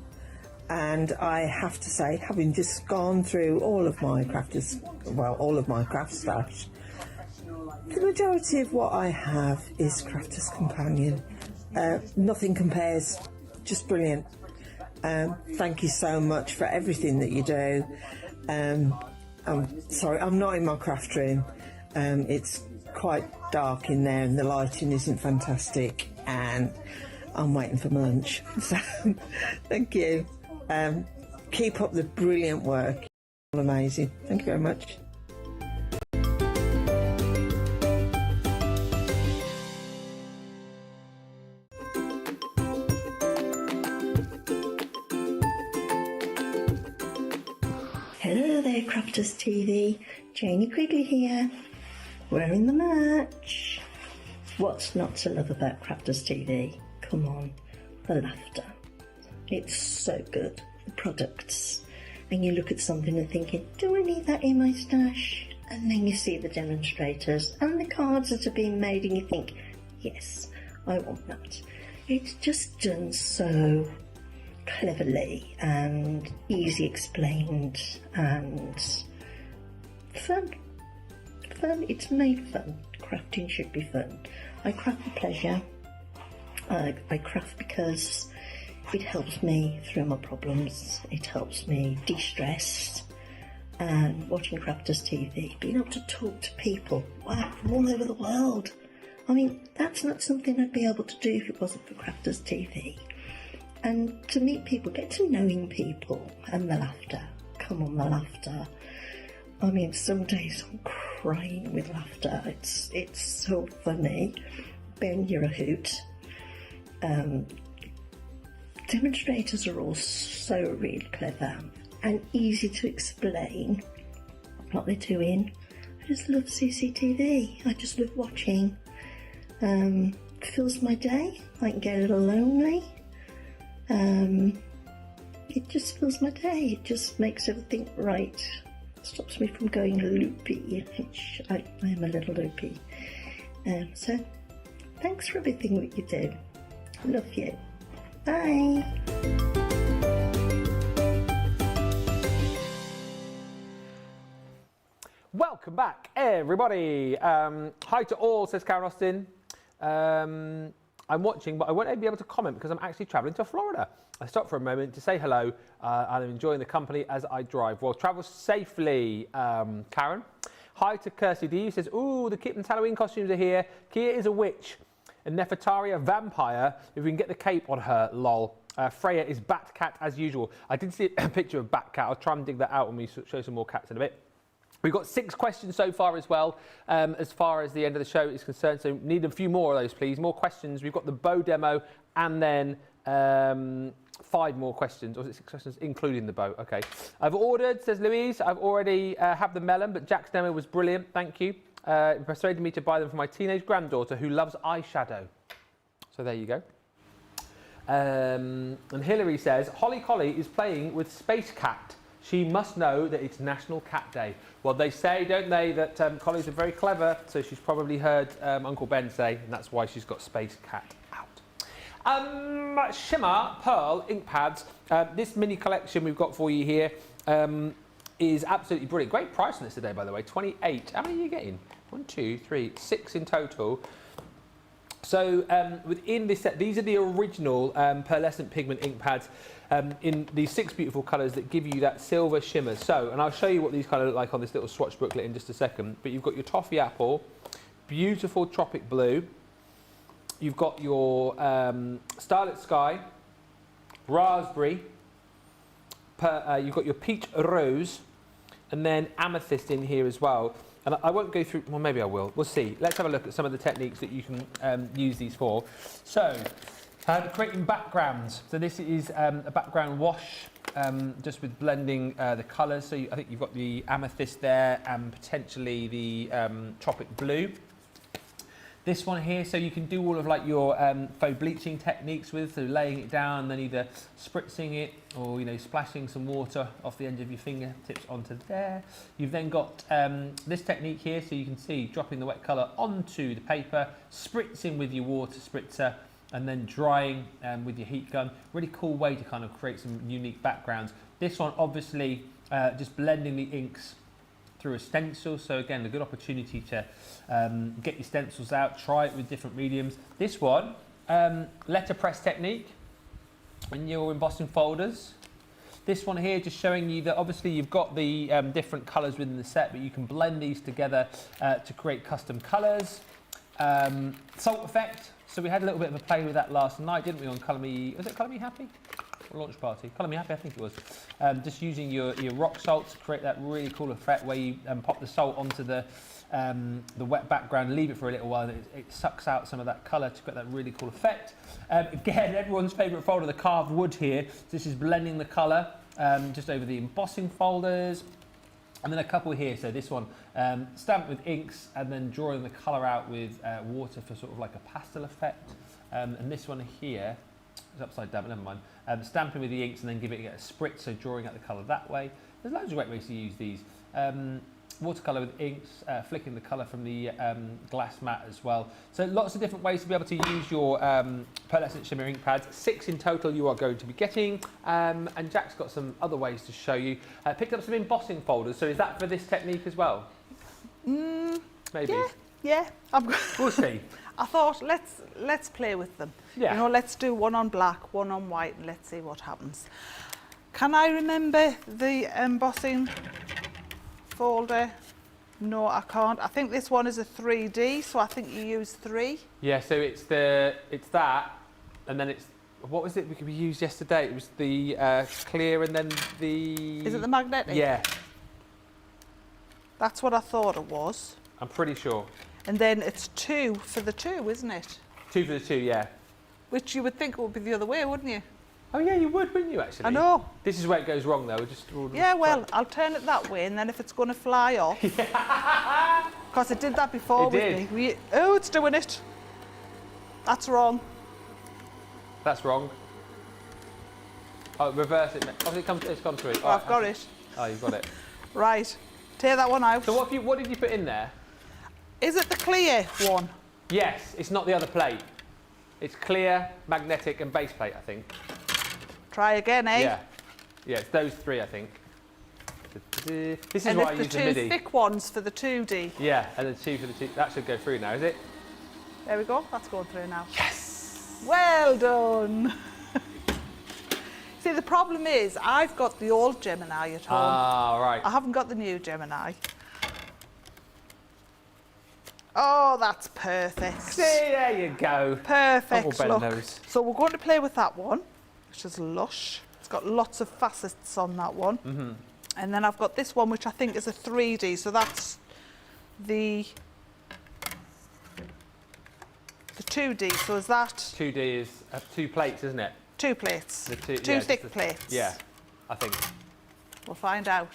And I have to say, having just gone through all of my craft stash, the majority of what I have is Crafters Companion. Nothing compares, just brilliant. Thank you so much for everything that you do. I'm sorry, I'm not in my craft room. It's quite dark in there and the lighting isn't fantastic, and I'm waiting for my lunch. So, thank you. Keep up the brilliant work. Amazing. Thank you very much. Hello there, Crafters TV. Janie Quigley here. We're in the match. What's not to love about Crafters TV? Come on, the laughter. It's so good. The products. And you look at something and thinking, do I need that in my stash? And then you see the demonstrators and the cards that are being made and you think, yes, I want that. It's just done so cleverly and easy explained and fun. It's made fun. Crafting should be fun. I craft for pleasure. I craft because it helps me through my problems. It helps me de-stress. And watching Crafters TV, being able to talk to people, wow, from all over the world. I mean, that's not something I'd be able to do if it wasn't for Crafters TV. And to meet people, get to knowing people, and the laughter. Come on, the laughter. I mean, some days I'm crying with laughter. It's so funny. Ben, you're a hoot. Demonstrators are all so really clever and easy to explain what they're doing. I just love CCTV. I just love watching. Fills my day. I can get a little lonely. It just fills my day. It just makes everything right. Stops me from going loopy, which I am a little loopy. So, thanks for everything that you do. Love you. Bye. Welcome back, everybody. Hi to all, says Karen Austin. I'm watching, but I won't be able to comment because I'm actually travelling to Florida. I stopped for a moment to say hello, and I'm enjoying the company as I drive. Well, travel safely, Karen. Hi to Kirsty D, who says, ooh, the Kitten's Halloween costumes are here. Kia is a witch, and Nefertari a vampire, if we can get the cape on her, lol. Freya is Bat Cat as usual. I did see a picture of Bat Cat. I'll try and dig that out when we show some more cats in a bit. We've got 6 questions so far as well, as far as the end of the show is concerned. So need a few more of those, please. More questions. We've got the bow demo and then 5 more questions, or is it 6 questions, including the bow? Okay. I've ordered, says Louise. I've already have the melon, but Jack's demo was brilliant. Thank you. It persuaded me to buy them for my teenage granddaughter who loves eyeshadow. So there you go. And Hilary says, Holly Collie is playing with Space Cat. She must know that it's National Cat Day. Well, they say, don't they, that collies are very clever, so she's probably heard Uncle Ben say, and that's why she's got Space Cat out. Shimmer Pearl ink pads. This mini collection we've got for you here is absolutely brilliant. Great price on this today, by the way, 28. How many are you getting? 1, 2, 3, 6 in total. So within this set, these are the original pearlescent pigment ink pads in these 6 beautiful colours that give you that silver shimmer. So, and I'll show you what these kind of look like on this little swatch booklet in just a second. But you've got your toffee apple, beautiful tropic blue. You've got your starlit sky, raspberry. You've got your peach rose, and then amethyst in here as well. And I won't go through, well, maybe I will. We'll see. Let's have a look at some of the techniques that you can use these for. So, creating backgrounds. So this is a background wash, just with blending the colours. So I think you've got the amethyst there and potentially the tropic blue. This one here, so you can do all of like your faux bleaching techniques with, so laying it down, then either spritzing it or, you know, splashing some water off the end of your fingertips onto there. You've then got this technique here, so you can see dropping the wet colour onto the paper, spritzing with your water spritzer, and then drying with your heat gun. Really cool way to kind of create some unique backgrounds. This one, obviously, just blending the inks through a stencil, so again a good opportunity to get your stencils out, try it with different mediums. This one, letterpress technique in your embossing folders. This one here just showing you that obviously you've got the different colours within the set, but you can blend these together to create custom colours. Salt effect, so we had a little bit of a play with that last night, didn't we, on Colour Me, was it Colour Me Happy? Launch party, Colour Me Happy, I think it was. Just using your rock salt to create that really cool effect where you pop the salt onto the wet background, leave it for a little while, and it sucks out some of that colour to get that really cool effect. Again, everyone's favourite folder, the carved wood here. This is blending the colour just over the embossing folders. And then a couple here, so this one, stamped with inks and then drawing the colour out with water for sort of like a pastel effect. And this one here, it's upside down, but never mind. Stamping with the inks and then giving it a spritz, so drawing out the colour that way. There's loads of great ways to use these. Watercolour with inks, flicking the colour from the glass mat as well. So lots of different ways to be able to use your pearlescent shimmer ink pads. 6 in total you are going to be getting. And Jack's got some other ways to show you. Picked up some embossing folders, so is that for this technique as well? Maybe. Yeah. We'll see. I thought let's play with them. Yeah. You know, let's do one on black, one on white, and let's see what happens. Can I remember the embossing folder? No, I can't. I think this one is a 3D, so I think you use 3. Yeah, so it's that, and then it's, what was it we used yesterday? It was the clear and then the... Is it the magnetic? Yeah. That's what I thought it was. I'm pretty sure. And then it's 2 for the 2, isn't it? 2 for the 2, yeah. Which you would think it would be the other way, wouldn't you? Oh yeah, you would, wouldn't you, actually? I know. This is where it goes wrong, though. Yeah, well, I'll turn it that way, and then if it's going to fly off... Because it did that before with me. Oh, it's doing it. That's wrong. That's wrong. Oh, reverse it. Oh, it's gone through. Oh, I've got it. Oh, you've got it. Right. Take that one out. So what did you put in there? Is it the clear one? Yes, it's not the other plate. It's clear, magnetic, and base plate, I think. Try again, eh? Yeah. Yeah, it's those 3, I think. This is and why I use the MIDI. And the 2 thick ones for the 2D. Yeah, and the 2 for the 2. That should go through now, is it? There we go. That's going through now. Yes! Well done. See, the problem is I've got the old Gemini at home. Ah, right. I haven't got the new Gemini. Oh, that's perfect. See, there you go. Perfect, Uncle Ben look. knows. So we're going to play with that one. which is lush. It's got lots of facets on that one. And then I've got this one, which I think is a 3D. So that's the 2D. So is that 2D is 2 plates, isn't it? 2 plates? The Two thick plates. Yeah, I think. We'll find out.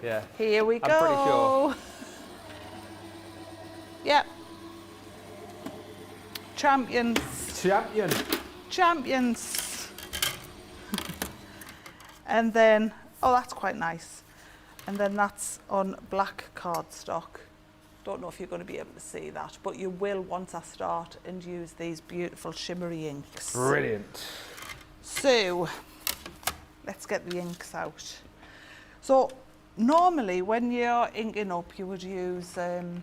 Yeah. Here we go. I'm pretty sure. Yep. Champions. Champions. And then, oh, that's quite nice. And then that's on black cardstock. Don't know if you're going to be able to see that, but you will once I start and use these beautiful shimmery inks. Brilliant. So, let's get the inks out. So, normally when you're inking up, you would use the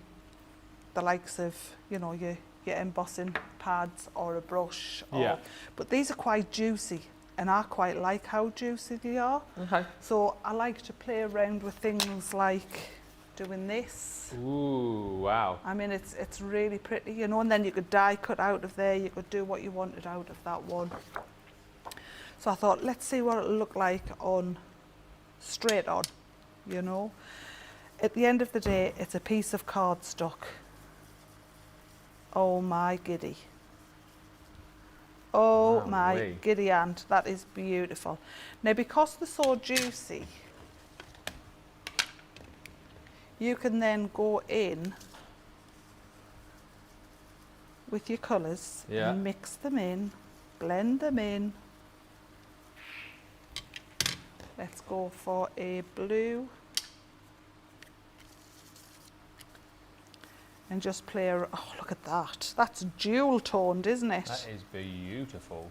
likes of, you know, your embossing pads or a brush. Yeah. But these are quite juicy, and I quite like how juicy they are. Okay. So I like to play around with things like doing this. Ooh, wow. I mean, it's really pretty, you know, and then you could die cut out of there, you could do what you wanted out of that one. So I thought, let's see what it'll look like on straight on, you know. At the end of the day, it's a piece of cardstock. Oh my giddy. Oh my giddy aunt, that is beautiful. Now, because they're so juicy, you can then go in with your colours and mix them in, blend them in. Let's go for a blue. And just play around. Oh, look at that. That's jewel toned, isn't it? That is beautiful.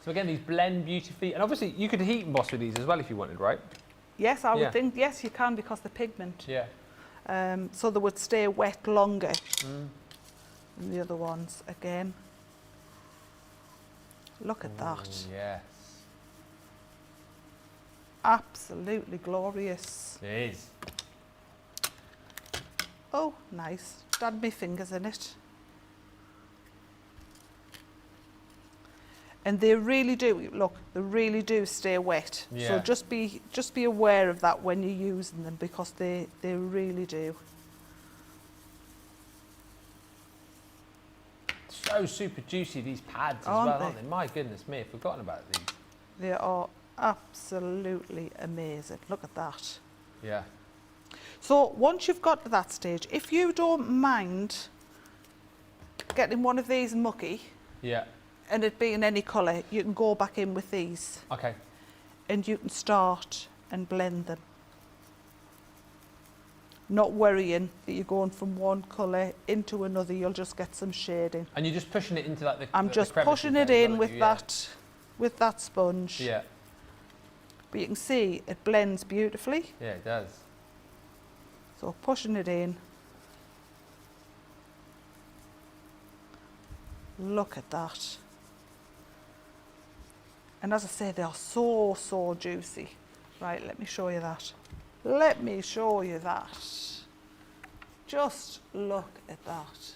So again, these blend beautifully. And obviously, you could heat emboss with these as well if you wanted, right? Yes, I would think, yes, you can because the pigment. Yeah. So they would stay wet longer than the other ones. Again. Look at that. Yes. Absolutely glorious. It is. Oh, nice. Had my fingers in it. And they really do, look, they really do stay wet. Yeah. So just be aware of that when you're using them, because they really do. So super juicy, these pads as Aren't well, they? aren't they? My goodness me, I've forgotten about these. They are absolutely amazing. Look at that. Yeah. So once you've got to that stage, if you don't mind getting one of these mucky, Yeah. and it being any colour, you can go back in with these Okay. and you can start and blend them. Not worrying that you're going from one colour into another, you'll just get some shading. And you're just pushing it into like the I'm the just crevices pushing it there, in aren't with you? with that sponge. Yeah. But you can see it blends beautifully. Yeah, it does. So pushing it in. Look at that. And as I say, they are so, so juicy. Right, let me show you that. Let me show you that. Just look at that.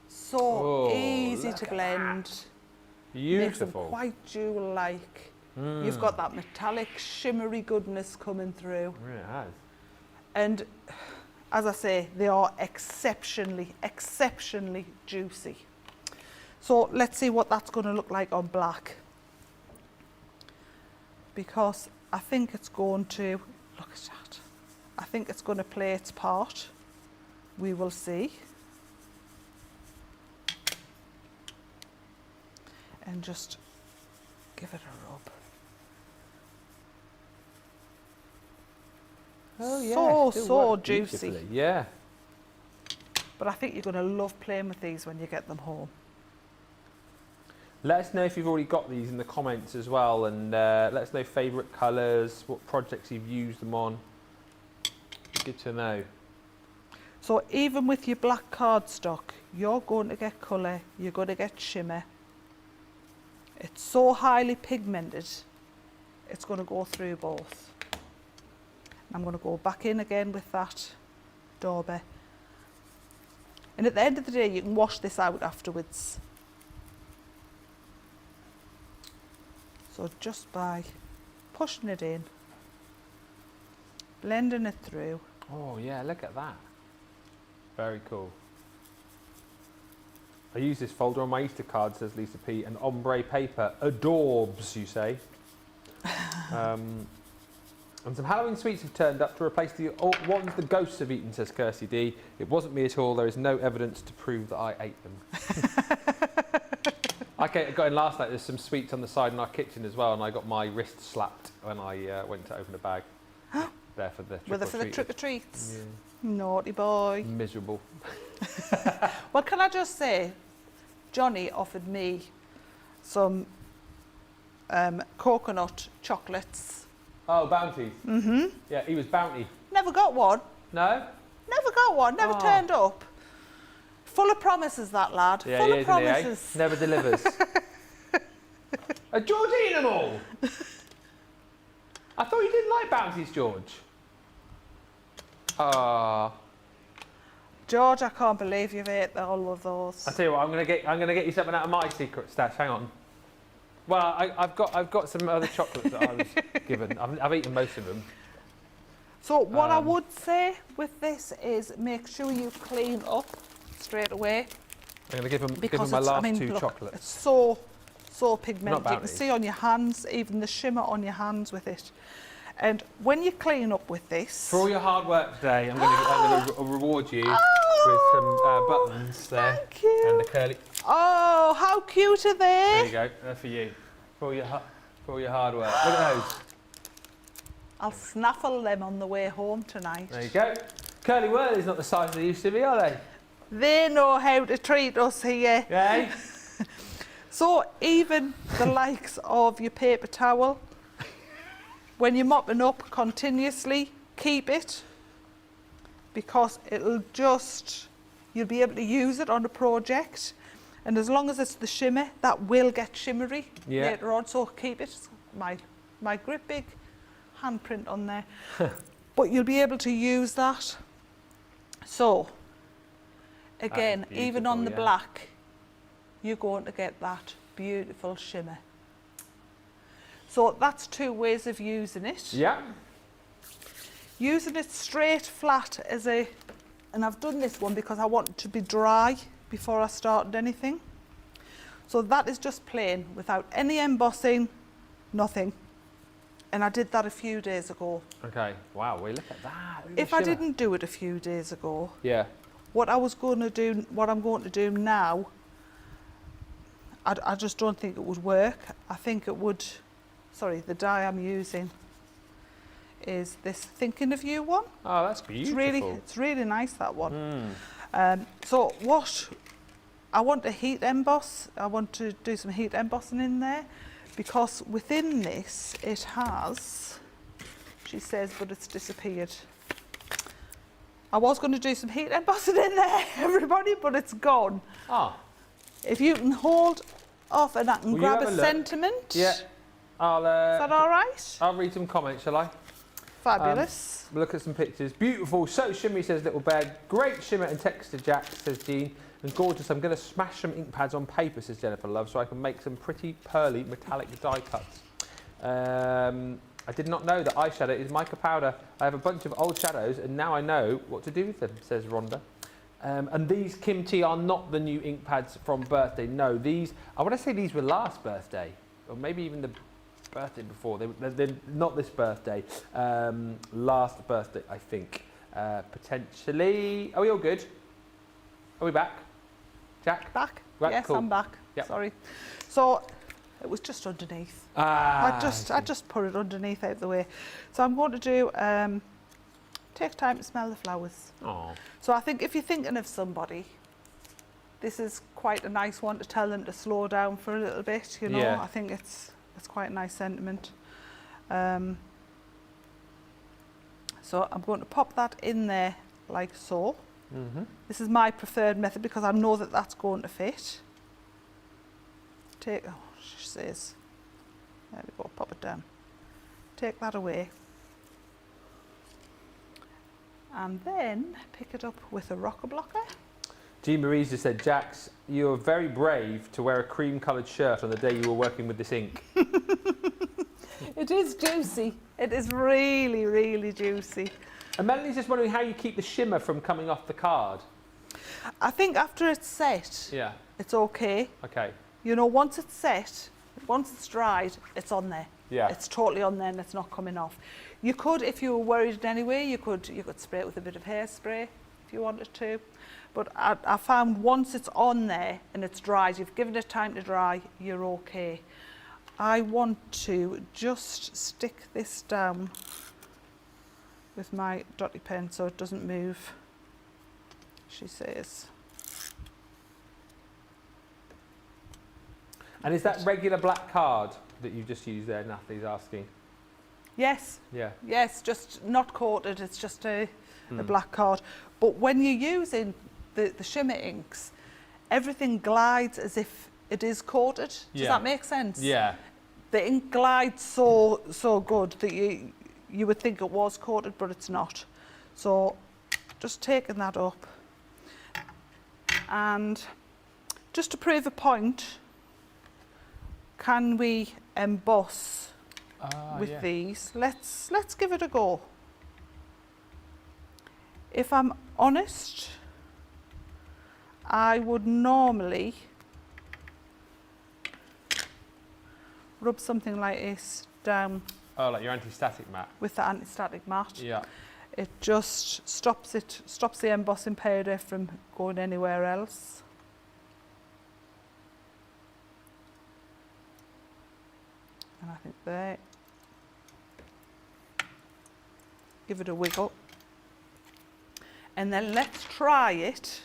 So easy to blend. Makes them Beautiful. quite jewel-like. You've got that metallic, shimmery goodness coming through. Yeah, it has. And as I say, they are exceptionally, exceptionally juicy. So let's see what that's going to look like on black. Because I think it's going to, look at that. I think it's going to play its part. We will see. And just give it a rub. Oh yeah. So, still so works juicy. beautifully. Yeah. But I think you're going to love playing with these when you get them home. Let us know if you've already got these in the comments as well, and let us know favourite colours, what projects you've used them on. Good to know. So even with your black cardstock, you're going to get colour, you're going to get shimmer. It's so highly pigmented, it's going to go through both. I'm going to go back in again with that dauber. And at the end of the day, you can wash this out afterwards. So just by pushing it in, blending it through. Oh yeah, look at that. Very cool. I use this folder on my Easter card, says Lisa P, and ombre paper. Adorbs, you say. And some Halloween sweets have turned up to replace the ones the ghosts have eaten, says Kirsty D. It wasn't me at all. There is no evidence to prove that I ate them. I got in last night. There's some sweets on the side in our kitchen as well, and I got my wrist slapped when I went to open a bag. There for the trick-or-treats. Yeah. Naughty boy. Miserable. Well, can I just say, Johnny offered me some coconut chocolates. Oh, Bounties. Mm-hmm. Yeah, he was Bounty. Never got one. No? Never got one. Never turned up. Full of promises, that lad. Yeah, Full he of promises. He, eh? Never delivers. George eating them all? I thought you didn't like Bounties, George. Ah. George, I can't believe you've ate all of those. I tell you what, I'm gonna get you something out of my secret stash. Hang on. Well, I've got some other chocolates that I was given. I've eaten most of them. So what I would say with this is make sure you clean up straight away. I'm gonna give him my last two chocolates. It's so pigmented. You can see on your hands, even the shimmer on your hands with it. And when you clean up with this... For all your hard work today, I'm going to reward you with some buttons there. Thank you. And the curly... Oh, how cute are they? There you go. They're for you. For all your hard work. Look at those. I'll snaffle them on the way home tonight. There you go. Curly whirlies not the size they used to be, are they? They know how to treat us here. Yeah. So even the likes of your paper towel, when you're mopping up continuously, keep it, because you'll be able to use it on a project, and as long as it's the shimmer, that will get shimmery later on, so keep it. My great big handprint on there. But you'll be able to use that. So, again, even on the black, you're going to get that beautiful shimmer. So that's two ways of using it. Yeah. Using it straight, flat and I've done this one because I want it to be dry before I started anything. So that is just plain, without any embossing, nothing. And I did that a few days ago. Okay. Wow, look at that. If I didn't do it a few days ago, what I'm going to do now, I just don't think it would work. I think it would... Sorry, the dye I'm using is this Thinking of You one. Oh, that's beautiful. It's really nice, that one. So what I want to heat emboss, I want to do some heat embossing in there, because within this it has, she says, but it's disappeared. I was going to do some heat embossing in there, everybody, but it's gone. Ah. If you can hold off and I can grab a sentiment. Yeah. Is that all right? I'll read some comments, shall I? Fabulous. Look at some pictures. Beautiful. So shimmery, says Little Bear. Great shimmer and texture, Jack, says Jean. And gorgeous. I'm going to smash some ink pads on paper, says Jennifer Love, so I can make some pretty pearly metallic die cuts. I did not know that eyeshadow is mica powder. I have a bunch of old shadows and now I know what to do with them, says Rhonda. And these Kim T are not the new ink pads from birthday. No, these, I want to say these were last birthday, or maybe even the birthday before. They're not this birthday. Last birthday, I think. Potentially. Are we all good? Are we back? Jack? Back? Right, yes, cool. I'm back. Yep. Sorry. So it was just underneath. I just put it underneath out the way. So I'm going to do take time to smell the flowers. Aww. So I think if you're thinking of somebody, this is quite a nice one to tell them to slow down for a little bit, you know. Yeah. I think it's quite a nice sentiment. So I'm going to pop that in there like so. Mm-hmm. This is my preferred method because I know that that's going to fit. She says, there we go, pop it down. Take that away. And then pick it up with a rocker blocker. Jean Marie's just said, Jax, you're very brave to wear a cream-coloured shirt on the day you were working with this ink. It is juicy. It is really, really juicy. And Melanie's just wondering how you keep the shimmer from coming off the card. I think after it's set, Yeah. it's okay. Okay. You know, once it's set, once it's dried, it's on there. Yeah. It's totally on there and it's not coming off. You could, if you were worried anyway, you could spray it with a bit of hairspray if you wanted to. But I found once it's on there and it's dried, you've given it time to dry, you're okay. I want to just stick this down with my dotty pen so it doesn't move, she says. And is that regular black card that you just used there, Natalie's asking? Yes. Yeah. Yes, just not coated, it's just a black card. But when you're using the shimmer inks, everything glides as if it is coated. Does that make sense? Yeah. The ink glides so good that you would think it was coated, but it's not. So just taking that up. And just to prove a point, can we emboss with these? Let's give it a go. If I'm honest, I would normally rub something like this down. Oh, like your anti-static mat? With the anti-static mat. Yeah. It just stops the embossing powder from going anywhere else. And I think there. Give it a wiggle. And then let's try it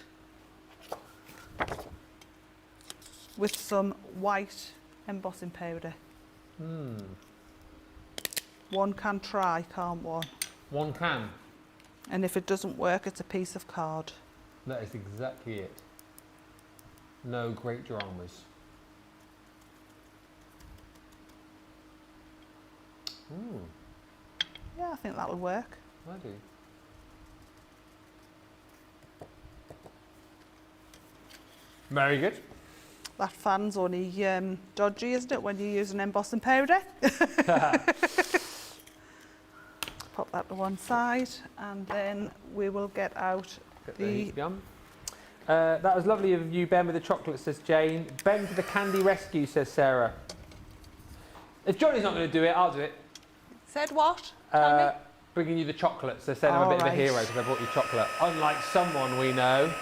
with some white embossing powder. One can try, can't one? One can. And if it doesn't work, it's a piece of card. That is exactly it. No great dramas. Yeah, I think that'll work. I do. Very good. That fan's only dodgy, isn't it, when you use an embossing powder? Pop that to one side, and then we will get out the yum. That was lovely of you, Ben, with the chocolate, says Jane. Ben to the candy rescue, says Sarah. If Johnny's not going to do it, I'll do it. Said what? Tell me. Bringing you the chocolate, so saying I'm a bit of a hero because I brought you chocolate. Unlike someone we know.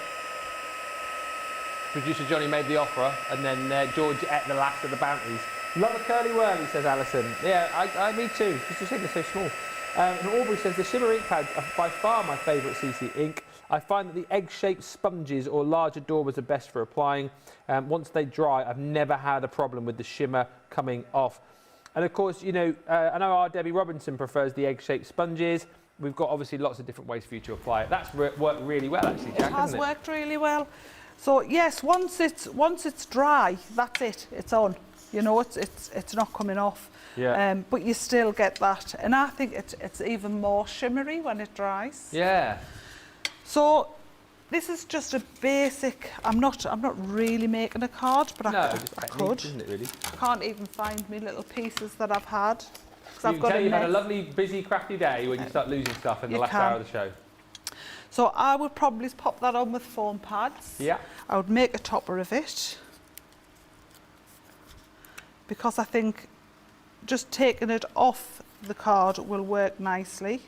Producer Johnny made the offer, and then George ate the last of the bounties. Love a curly whirly, says Alison. Yeah, me too. Just to say they're so small. And Aubrey says the Shimmer Inkpads are by far my favourite CC ink. I find that the egg-shaped sponges or larger daubers are best for applying. Once they dry, I've never had a problem with the shimmer coming off. And of course, you know, I know our Debbie Robinson prefers the egg-shaped sponges. We've got obviously lots of different ways for you to apply it. That's worked really well, actually, Jack, it has worked really well. So yes, once it's dry, that's it. It's on. You know, it's not coming off. Yeah. But you still get that, and I think it's even more shimmery when it dries. Yeah. So this is just a basic. I'm not really making a card, but I could. Isn't it really? I can't even find me little pieces that I've had. You can tell you've had a lovely, busy, crafty day when you start losing stuff in the last hour of the show. So I would probably pop that on with foam pads. Yeah. I would make a topper of it, because I think just taking it off the card will work nicely.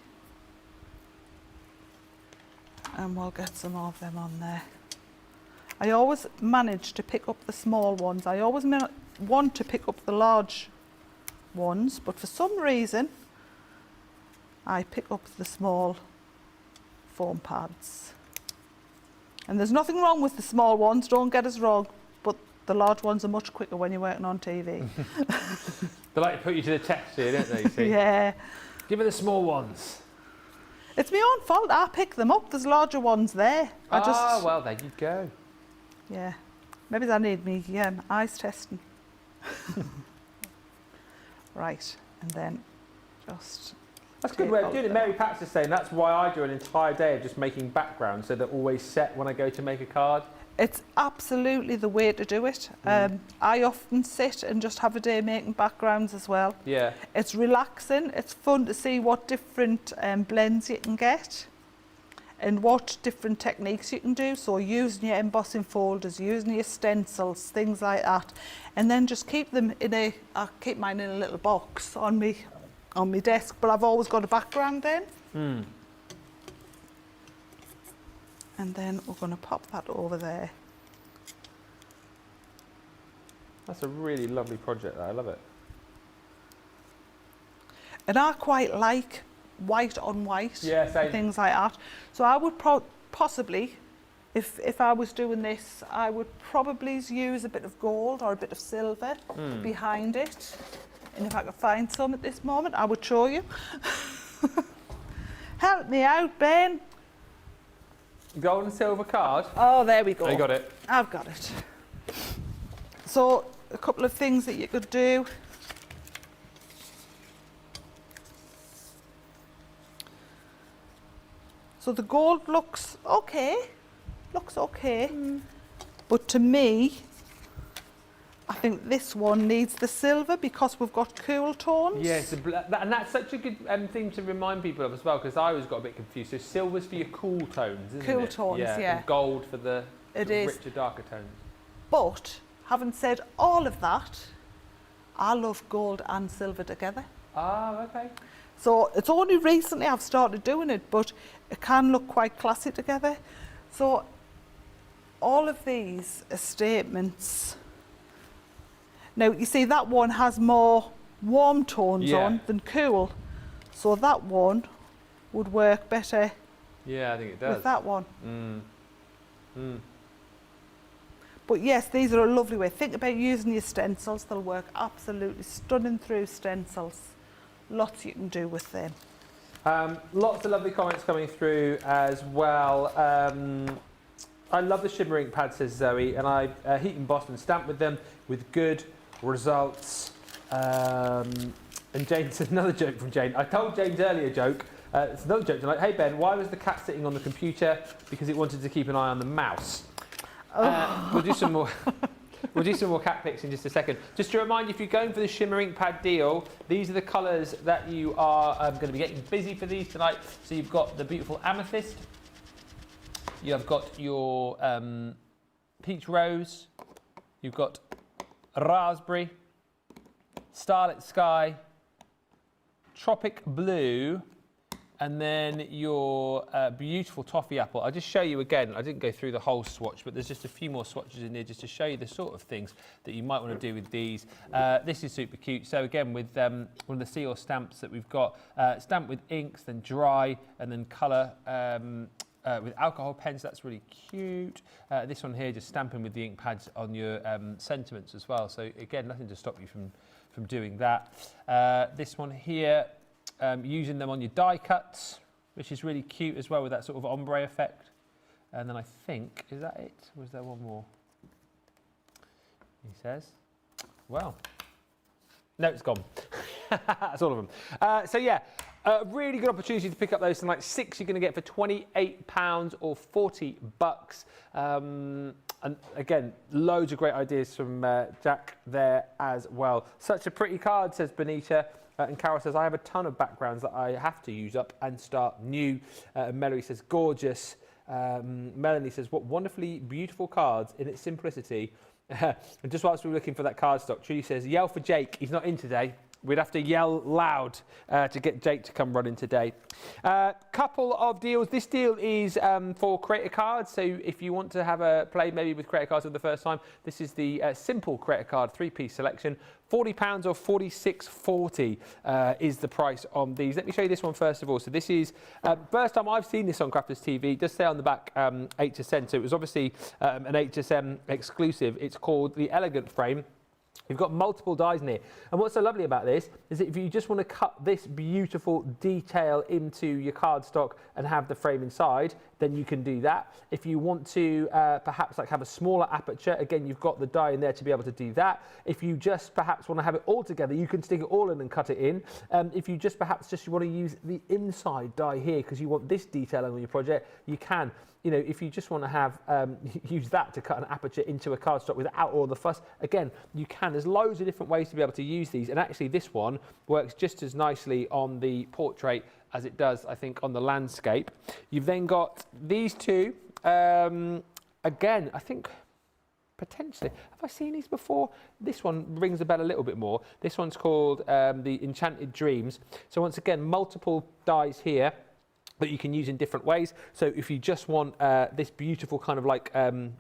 And we'll get some of them on there. I always manage to pick up the small ones. I always want to pick up the large ones, but for some reason I pick up the small foam pads. And there's nothing wrong with the small ones, don't get us wrong, but the large ones are much quicker when you're working on TV. They like to put you to the test here, don't they, you see? Yeah. Give me the small ones. It's my own fault, I pick them up, there's larger ones there. Well, there you go. Yeah, maybe I need me eyes testing. Right, and then just... That's a good way of doing it. Mary Pat's is saying that's why I do an entire day of just making backgrounds so they're always set when I go to make a card. It's absolutely the way to do it. I often sit and just have a day making backgrounds as well. Yeah. It's relaxing. It's fun to see what different blends you can get and what different techniques you can do. So using your embossing folders, using your stencils, things like that. And then just keep them I keep mine in a little box on me desk, but I've always got a background in. And then we're going to pop that over there. That's a really lovely project. I love it. And I quite like white on white, Yeah, same. things like that. So I would possibly, if I was doing this, I would probably use a bit of gold or a bit of silver behind it. And if I could find some at this moment, I would show you. Help me out, Ben. Gold and silver card. Oh, there we go. I got it. I've got it. So a couple of things that you could do. So the gold looks okay. But to me, I think this one needs the silver because we've got cool tones. Yes, and that's such a good thing to remind people of as well, because I always got a bit confused. So silver's for your cool tones, isn't it? Cool tones, yeah. And gold for the is. richer, darker tones. But having said all of that, I love gold and silver together. Ah, okay. So it's only recently I've started doing it, but it can look quite classy together. So all of these are statements. Now, you see that one has more warm tones on than cool. So that one would work better Yeah, I think it does. with that one. But yes, these are a lovely way. Think about using your stencils. They'll work absolutely stunning through stencils. Lots you can do with them. Lots of lovely comments coming through as well. I love the Shimmer Inkpads, says Zoe, and I heat embossed and stamped with them with good results. And Jane said another joke from Jane. I told Jane's earlier joke. It's another joke tonight. Hey Ben, why was the cat sitting on the computer? Because it wanted to keep an eye on the mouse. We'll do some more. We'll do some more cat pics in just a second. Just to remind you, if you're going for the Shimmer Inkpad deal, these are the colours that you are going to be getting busy for these tonight. So you've got the beautiful amethyst. You've got your peach rose. You've got raspberry, starlit sky, tropic blue, and then your beautiful toffee apple. I'll just show you again. I didn't go through the whole swatch, but there's just a few more swatches in there just to show you the sort of things that you might want to do with these. This is super cute. So again, with one of the seal stamps that we've got, stamped with inks, then dry, and then colour. With alcohol pens, that's really cute. This one here, just stamping with the ink pads on your sentiments as well. So again, nothing to stop you from doing that. This one here, using them on your die cuts, which is really cute as well with that sort of ombre effect. And then I think, is that it? Or was there one more? He says, well, no, it's gone. That's all of them. So yeah, a really good opportunity to pick up those. Like 6 you're going to get for £28 or $40. And again, loads of great ideas from Jack there as well. Such a pretty card, says Benita. And Carol says, I have a ton of backgrounds that I have to use up and start new. Melanie says, gorgeous. Melanie says, what wonderfully beautiful cards in its simplicity. And just whilst we were looking for that card stock, Trudy says, yell for Jake. He's not in today. We'd have to yell loud to get Jake to come running today. Couple of deals. This deal is for creator cards. So if you want to have a play maybe with creator cards for the first time, this is the simple creator card 3-piece selection. £40 or $46.40 is the price on these. Let me show you this one first of all. So this is first time I've seen this on Crafters TV. It does say on the back HSN. So it was obviously an HSN exclusive. It's called the Elegant Frame. You've got multiple dies in here. And what's so lovely about this is that if you just want to cut this beautiful detail into your cardstock and have the frame inside, then you can do that. If you want to perhaps like have a smaller aperture, again, you've got the die in there to be able to do that. If you just perhaps want to have it all together, you can stick it all in and cut it in. If you just perhaps just want to use the inside die here because you want this detailing on your project, you can. You know, if you just want to have use that to cut an aperture into a cardstock without all the fuss, again, you can. There's loads of different ways to be able to use these, and actually this one works just as nicely on the portrait as it does, I think, on the landscape. You've then got these two. Again, I think potentially, have I seen these before? This one rings a bell a little bit more. This one's called the Enchanted Dreams. So once again, multiple dies here that you can use in different ways. So if you just want this beautiful kind of like, so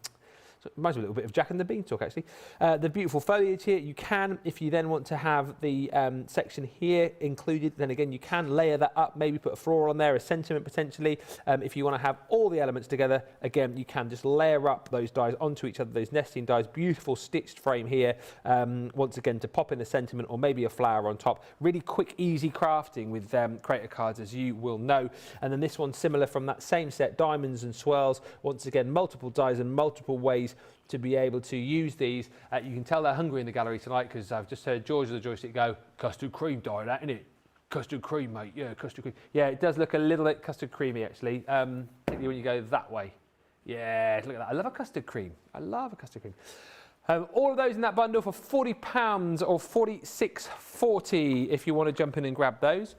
it reminds me a little bit of Jack and the Beanstalk actually. The beautiful foliage here, you can. If you then want to have the section here included, then again you can layer that up, maybe put a floral on there, a sentiment potentially. If you want to have all the elements together, again you can just layer up those dies onto each other, those nesting dies. Beautiful stitched frame here, once again to pop in a sentiment or maybe a flower on top. Really quick, easy crafting with creator cards, as you will know. And then this one's similar from that same set, Diamonds and Swirls. Once again, multiple dies and multiple ways to be able to use these. You can tell they're hungry in the gallery tonight because I've just heard George of the Joystick go, custard cream dye that, innit? Custard cream, mate. Yeah, custard cream. Yeah, it does look a little bit custard creamy actually, particularly when you go that way. Yeah, look at that. I love a custard cream. I love a custard cream. All of those in that bundle for £40 or $46.40 if you want to jump in and grab those.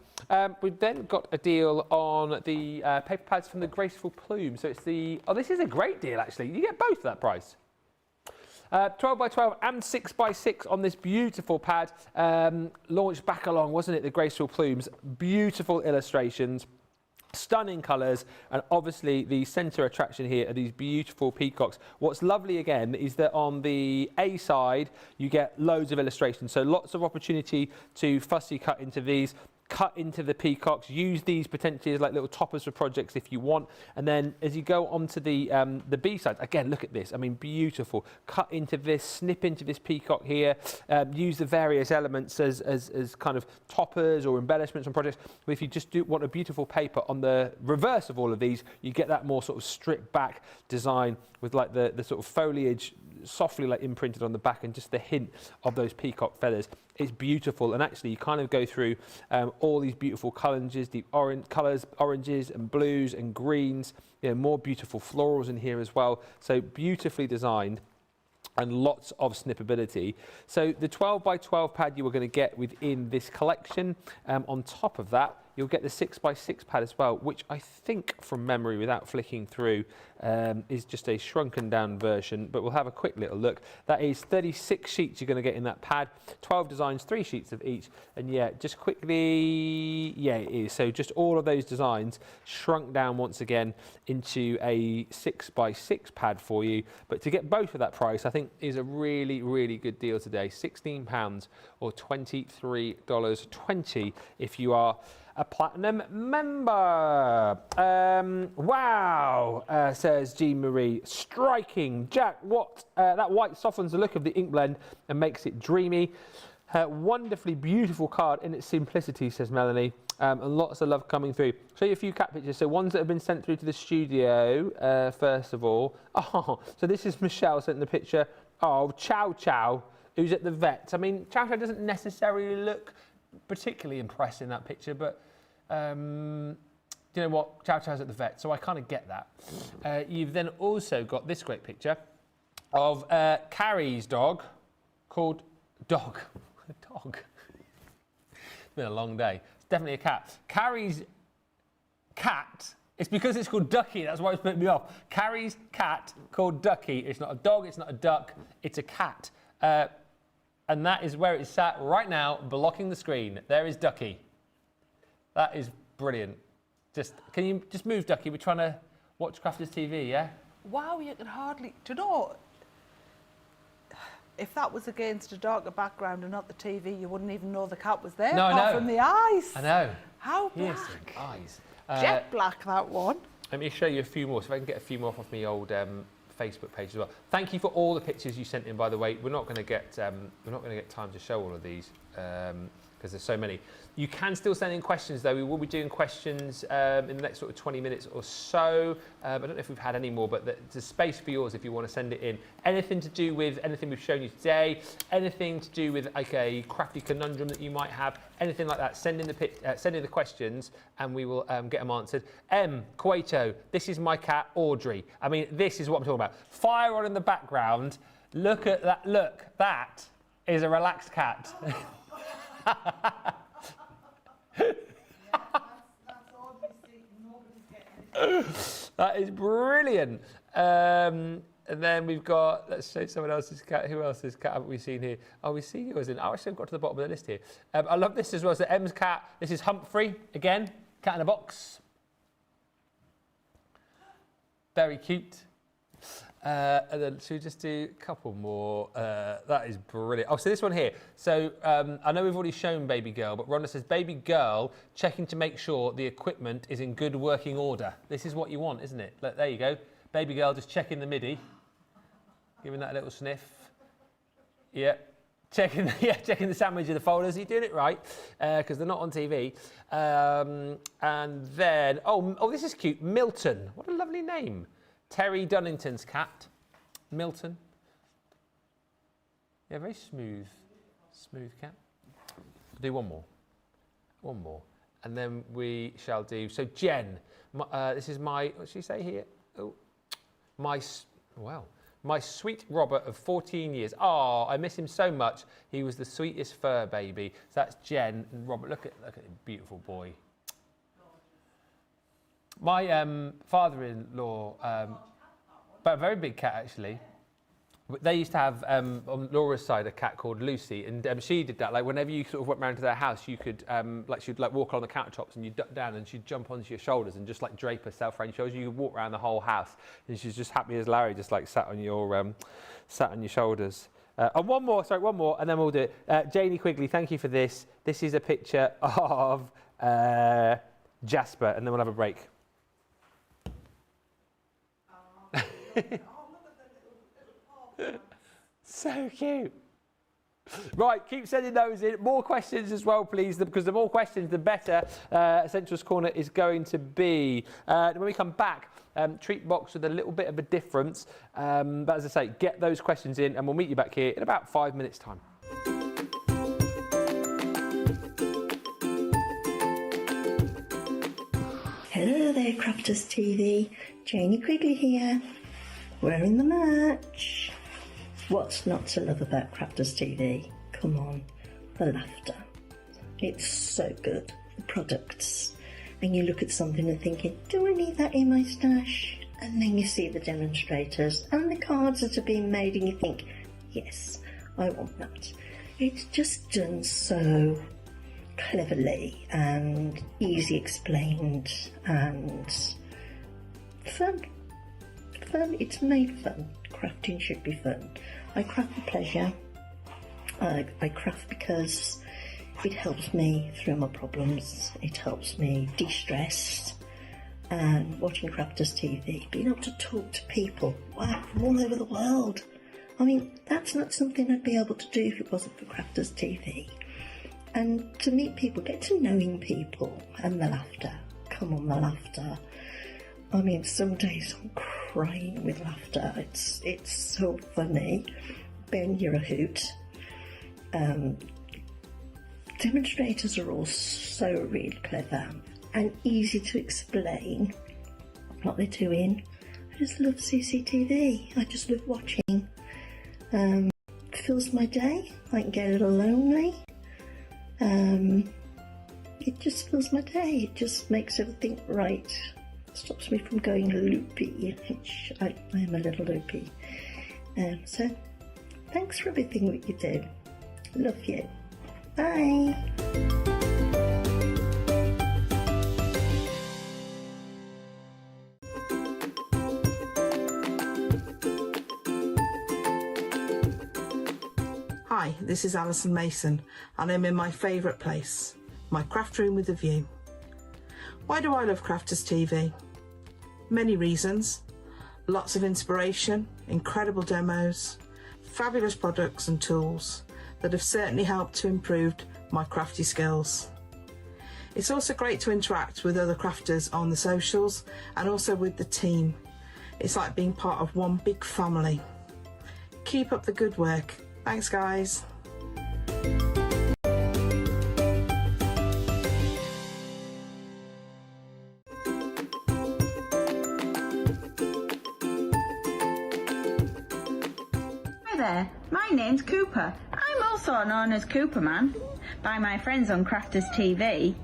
We've then got a deal on the paper pads from the Graceful Plume. So it's the, oh, this is a great deal actually. You get both at that price. 12 by 12 and 6 by 6 on this beautiful pad. Launched back along, wasn't it, the Graceful Plumes? Beautiful illustrations. Stunning colours, and obviously the centre attraction here are these beautiful peacocks. What's lovely again is that on the A side you get loads of illustrations, so lots of opportunity to fussy cut into these, cut into the peacocks, use these potentially as like little toppers for projects if you want. And then as you go onto the B side, again, look at this. I mean, beautiful. Cut into this, snip into this peacock here, use the various elements as kind of toppers or embellishments on projects. But if you just want a beautiful paper on the reverse of all of these, you get that more sort of stripped back design with like the sort of foliage softly like imprinted on the back and just the hint of those peacock feathers. It's beautiful, and actually you kind of go through all these beautiful colours, deep orange colours, oranges and blues and greens, you know, more beautiful florals in here as well. So beautifully designed and lots of snippability. So the 12 by 12 pad you are going to get within this collection. On top of that, you'll get the 6 by 6 pad as well, which I think from memory without flicking through is just a shrunken down version, but we'll have a quick little look. That is 36 sheets you're going to get in that pad, 12 designs, 3 sheets of each, and yeah, just quickly, yeah, it is. So just all of those designs shrunk down once again into a 6 by 6 pad for you. But to get both at that price, I think is a really, really good deal today. £16 or $23.20 if you are a platinum member. Wow, says Jean Marie. Striking. Jack, what? That white softens the look of the ink blend and makes it dreamy. Wonderfully beautiful card in its simplicity, says Melanie. And lots of love coming through. Show you a few cat pictures. So ones that have been sent through to the studio, first of all. Oh, so this is Michelle sent the picture. Oh, Chow Chow, who's at the vet. I mean, Chow Chow doesn't necessarily look particularly impressed in that picture, but you know what, Chow Chow's at the vet, so I kind of get that. You've then also got this great picture of Carrie's dog called Dog. Dog. It's been a long day. It's definitely a cat. Carrie's cat, it's because it's called Ducky, that's why it's putting me off. Carrie's cat called Ducky. It's not a dog, it's not a duck, it's a cat. And that is where it's sat right now, blocking the screen. There is Ducky. That is brilliant. Can you just move, Ducky? We're trying to watch Crafters TV, yeah? Wow, you can hardly... Do you know, if that was against a darker background and not the TV, you wouldn't even know the cat was there, no, apart from the eyes. I know. How Yes, black? eyes. Jet black, that one. Let me show you a few more, so if I can get a few more off my old Facebook page as well. Thank you for all the pictures you sent in, by the way. We're not going to get time to show all of these because because there's so many. You can still send in questions though. We will be doing questions in the next sort of 20 minutes or so. I don't know if we've had any more, but there's space for yours if you want to send it in. Anything to do with anything we've shown you today, anything to do with like a crafty conundrum that you might have, anything like that, send in the questions and we will get them answered. Cueto, this is my cat Audrey. I mean, this is what I'm talking about. Fire on in the background. Look at that, look, that is a relaxed cat. That is brilliant. And then we've got, let's show someone else's cat. Who else's cat haven't we seen here? Oh, we've seen yours in. Oh, actually, I've got to the bottom of the list here. I love this as well. So M's cat. This is Humphrey, again, cat in a box. Very cute. And then should we just do a couple more? That is brilliant. Oh, so this one here. So I know we've already shown baby girl, but Rhonda says, baby girl, checking to make sure the equipment is in good working order. This is what you want, isn't it? Look, there you go. Baby girl just checking the MIDI. Giving that a little sniff. Yeah. Checking the sandwich of the folders. Are you doing it right? Because they're not on TV. And then, oh, this is cute. Milton. What a lovely name. Terry Dunnington's cat, Milton. Yeah, very smooth cat. Do one more. And then we shall do, so Jen, this is my, what should she say here? Oh, my sweet Robert of 14 years. Oh, I miss him so much. He was the sweetest fur baby. So that's Jen and Robert. Look at the beautiful boy. My father-in-law, but a very big cat actually. They used to have on Laura's side a cat called Lucy, and she did that. Like whenever you sort of went round to their house, you could she'd like walk on the countertops and you'd duck down and she'd jump onto your shoulders and just like drape herself around your shoulders. You could walk around the whole house, and she's just happy as Larry, just like sat on your shoulders. And one more, and then we'll do it. Janie Quigley, thank you for this. This is a picture of Jasper, and then we'll have a break. So cute. Right, keep sending those in. More questions as well, please, because the more questions, the better Essentials Corner is going to be. When we come back, treat box with a little bit of a difference. But as I say, get those questions in, and we'll meet you back here in about 5 minutes' time. Hello there, Crafters TV. Janie Quigley here. Wearing the merch. What's not to love about Crafters TV? Come on, the laughter. It's so good, the products. And you look at something and thinking, do I need that in my stash? And then you see the demonstrators and the cards that are being made and you think, yes, I want that. It's just done so cleverly and easy explained and fun. It's made fun. Crafting should be fun. I craft for pleasure. I craft because it helps me through my problems. It helps me de-stress. And watching Crafters TV, being able to talk to people, wow, from all over the world. I mean, that's not something I'd be able to do if it wasn't for Crafters TV. And to meet people, get to knowing people, and the laughter. Come on, the laughter. I mean, some days I'm crying with laughter. It's so funny. Ben, you're a hoot. Demonstrators are all so really clever and easy to explain what they're doing. I just love CCTV. I just love watching. It fills my day. I can get a little lonely. It just fills my day. It just makes everything right. Stops me from going loopy, which I am a little loopy. So, thanks for everything that you do. Love you. Bye. Hi, this is Alison Mason, and I'm in my favourite place, my craft room with a view. Why do I love Crafters TV? Many reasons. Lots of inspiration, incredible demos, fabulous products and tools that have certainly helped to improve my crafty skills. It's also great to interact with other crafters on the socials and also with the team. It's like being part of one big family. Keep up the good work. Thanks, guys. Hi there, my name's Cooper. I'm also known as Cooperman by my friends on Crafters TV.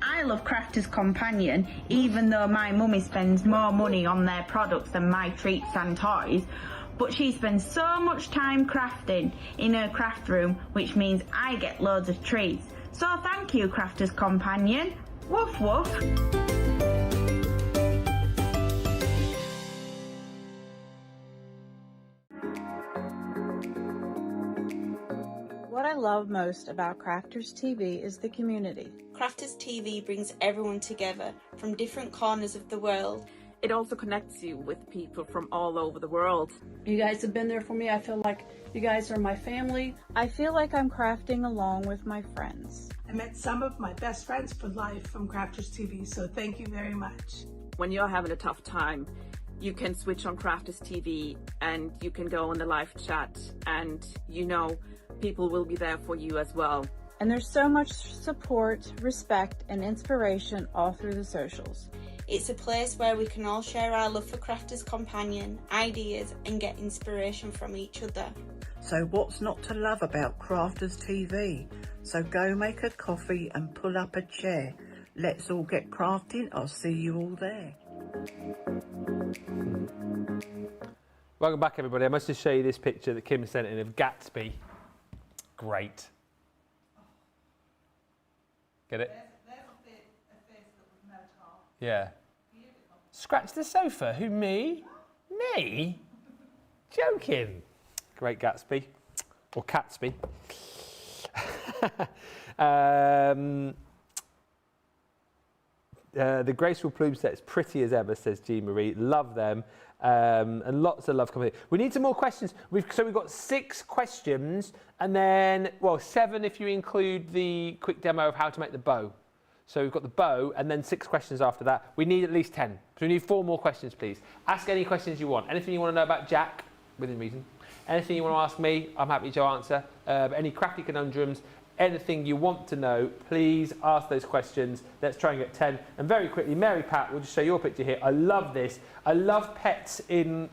I love Crafters Companion, even though my mummy spends more money on their products than my treats and toys. But she spends so much time crafting in her craft room, which means I get loads of treats. So thank you, Crafters Companion. Woof woof. What I love most about Crafters TV is the community. Crafters TV brings everyone together from different corners of the world. It also connects you with people from all over the world. You guys have been there for me. I feel like you guys are my family. I feel like I'm crafting along with my friends. I met some of my best friends for life from Crafters TV, so thank you very much. When you're having a tough time, you can switch on Crafters TV and you can go on the live chat and you know people will be there for you as well. And there's so much support, respect, and inspiration all through the socials. It's a place where we can all share our love for Crafters Companion, ideas, and get inspiration from each other. So what's not to love about Crafters TV? So go make a coffee and pull up a chair. Let's all get crafting. I'll see you all there. Welcome back, everybody. I must just show you this picture that Kim sent in of Gatsby. Great. Get it? Yeah. Scratch the sofa. Who, me? Me? Joking. Great Gatsby. Or Catsby. The graceful plume set's pretty as ever, says Jean Marie. Love them. And lots of love coming in. We need some more questions. So we've got 6 questions and then, well, 7 if you include the quick demo of how to make the bow. So we've got the bow and then 6 questions after that. We need at least 10. So we need 4 more questions, please. Ask any questions you want. Anything you want to know about Jack, within reason. Anything you want to ask me, I'm happy to answer. Any crafty conundrums, anything you want to know, please ask those questions. Let's try and get 10. And very quickly, Mary Pat, we'll just show your picture here. I love this. I love pets in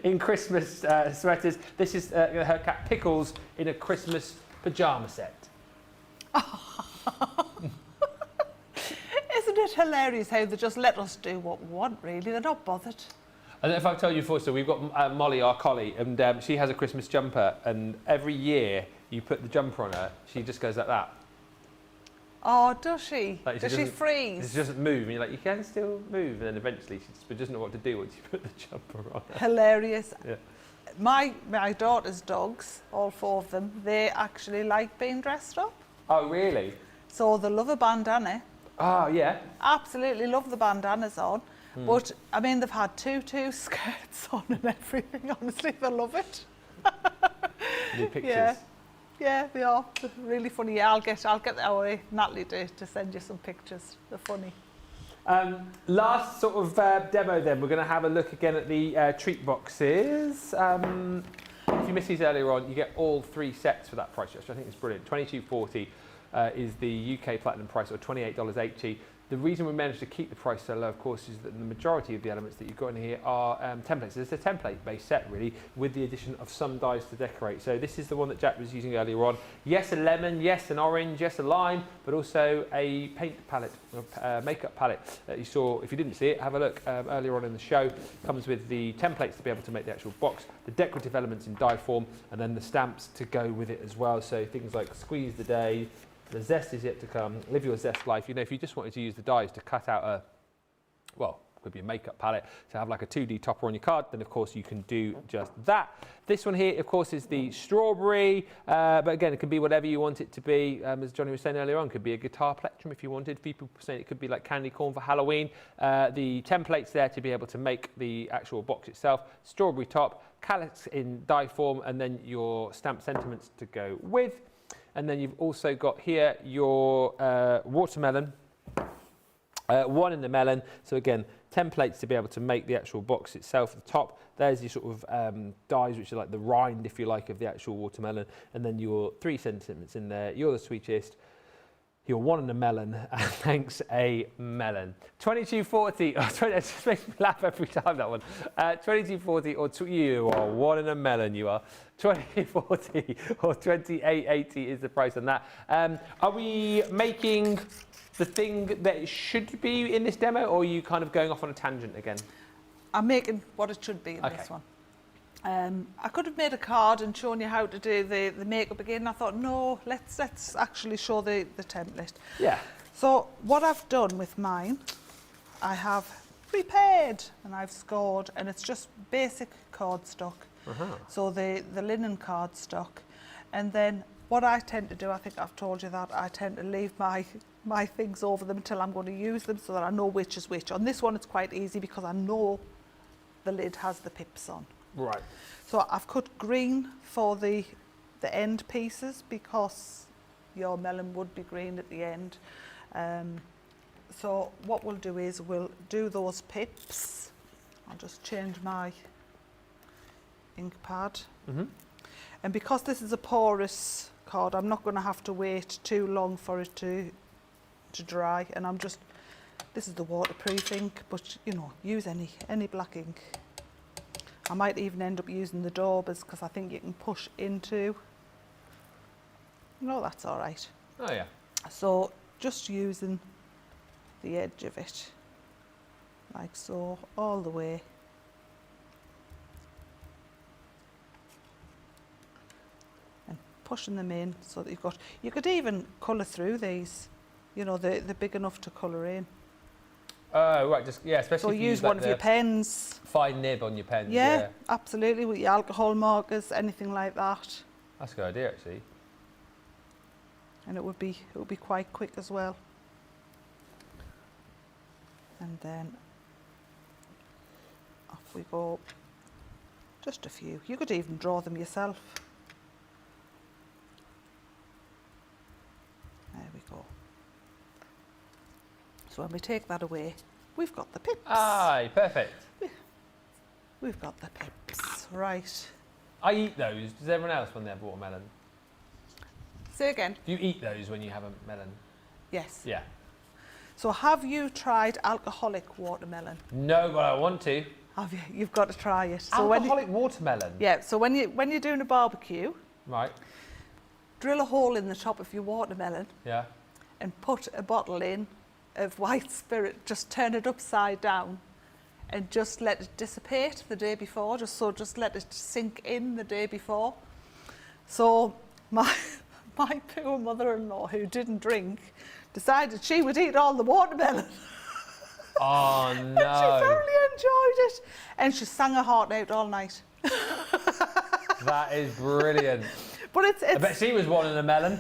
in Christmas sweaters. This is her cat Pickles in a Christmas pyjama set. Isn't it hilarious how they just let us do what we want, really? They're not bothered. I don't know if I've told you before, so we've got Molly, our collie, and she has a Christmas jumper, and every year you put the jumper on her, she just goes like that. Oh, does she? Like, does she freeze? She doesn't move, and you're like, you can still move, and then eventually she just doesn't know what to do once you put the jumper on her. Hilarious. Yeah. My daughter's dogs, all 4 of them, they actually like being dressed up. Oh, really? So they love a bandana. Oh, yeah. Absolutely love the bandanas on. But, I mean, they've had tutu skirts on and everything. Honestly, they love it. New pictures. Yeah. Yeah, they are. They're really funny. Yeah, I'll get our Natalie to send you some pictures. They're funny. Last sort of demo then, we're going to have a look again at the treat boxes. If you missed these earlier on, you get all 3 sets for that price, which I think is brilliant. $22.40 is the UK Platinum price, or $28.80. The reason we managed to keep the price so low, of course, is that the majority of the elements that you've got in here are templates. It's a template-based set, really, with the addition of some dies to decorate. So this is the one that Jack was using earlier on. Yes, a lemon, yes, an orange, yes, a lime, but also a paint palette, makeup palette that you saw. If you didn't see it, have a look earlier on in the show. Comes with the templates to be able to make the actual box, the decorative elements in die form, and then the stamps to go with it as well. So things like Squeeze the Day, the zest is yet to come, live your zest life. You know, if you just wanted to use the dies to cut out a, well, could be a makeup palette, to have like a 2D topper on your card, then of course you can do just that. This one here, of course, is the strawberry, but again, it can be whatever you want it to be. As Johnny was saying earlier on, could be a guitar plectrum if you wanted. People saying it could be like candy corn for Halloween. The template's there to be able to make the actual box itself. Strawberry top, calyx in die form, and then your stamp sentiments to go with. And then you've also got here your watermelon, one in the melon. So again, templates to be able to make the actual box itself at the top. There's your sort of dies, which are like the rind, if you like, of the actual watermelon. And then your 3 sentiments in there. You're the sweetest. You're one in a melon, and thanks a melon. 2240, it just makes me laugh every time, that one. 2240, or you are one in a melon, you are. 2240 or 2880 is the price on that. Are we making the thing that it should be in this demo, or are you kind of going off on a tangent again? I'm making what it should be in this one. I could have made a card and shown you how to do the makeup again. I thought, no, let's actually show the template. Yeah. So what I've done with mine, I have prepared and I've scored, and it's just basic cardstock. So the linen cardstock. And then what I tend to do, I think I've told you that, I tend to leave my things over them until I'm going to use them so that I know which is which. On this one, it's quite easy because I know the lid has the pips on. Right. So I've cut green for the end pieces because your melon would be green at the end. So what we'll do is we'll do those pips. I'll just change my ink pad. And because this is a porous card, I'm not going to have to wait too long for it to dry. And this is the waterproof ink, but you know, use any black ink. I might even end up using the daubers because I think you can push into. No, that's all right. Oh yeah. So just using the edge of it, like so, all the way. And pushing them in so that you could even colour through these, you know, they're big enough to colour in. Right, especially so if you use one of your pens. Fine nib on your pens. Yeah, absolutely, with your alcohol markers, anything like that. That's a good idea, actually. And it would be quite quick as well. And then off we go. Just a few. You could even draw them yourself. There we go. So when we take that away, we've got the pips. Aye, perfect. We've got the pips, right. I eat those. Does everyone else when they have watermelon? Say again. Do you eat those when you have a melon? Yes. Yeah. So have you tried alcoholic watermelon? No, but I want to. Have you? You've got to try it. So alcoholic watermelon? Yeah, so when you're doing a barbecue, right, drill a hole in the top of your watermelon. Yeah. And put a bottle in of white spirit, just turn it upside down and just let it dissipate the day before, just let it sink in the day before. So my poor mother-in-law, who didn't drink, decided she would eat all the watermelon. Oh no. And she thoroughly enjoyed it. And she sang her heart out all night. That is brilliant. But it's I bet she was one in a melon.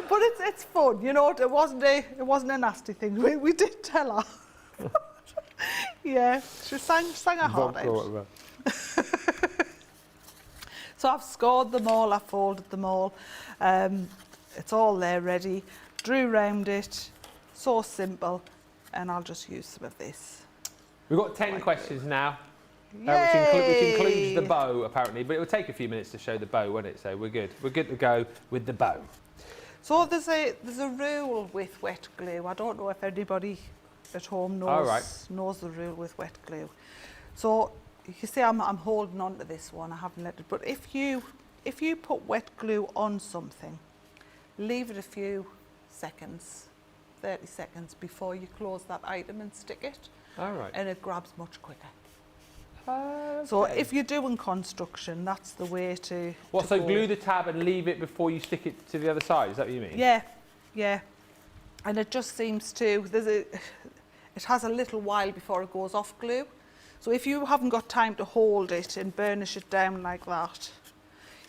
But it's fun, you know. It wasn't a nasty thing. We did tell her. Yeah, she sang her heart out. So I've scored them all. I've folded them all. It's all there ready. Drew round it. So simple. And I'll just use some of this. We've got 10 questions now. Which includes the bow, apparently, but it will take a few minutes to show the bow, won't it? So we're good. We're good to go with the bow. So there's a rule with wet glue. I don't know if anybody at home knows the rule with wet glue. So you see, I'm holding on to this one. I haven't let it. But if you put wet glue on something, leave it a few seconds, 30 seconds before you close that item and stick it. And it grabs much quicker. Okay. So if you're doing construction, that's the way to So go. glue the tab and leave it before you stick it to the other side, is that what you mean? Yeah. And it just seems to, it has a little while before it goes off glue. So if you haven't got time to hold it and burnish it down like that,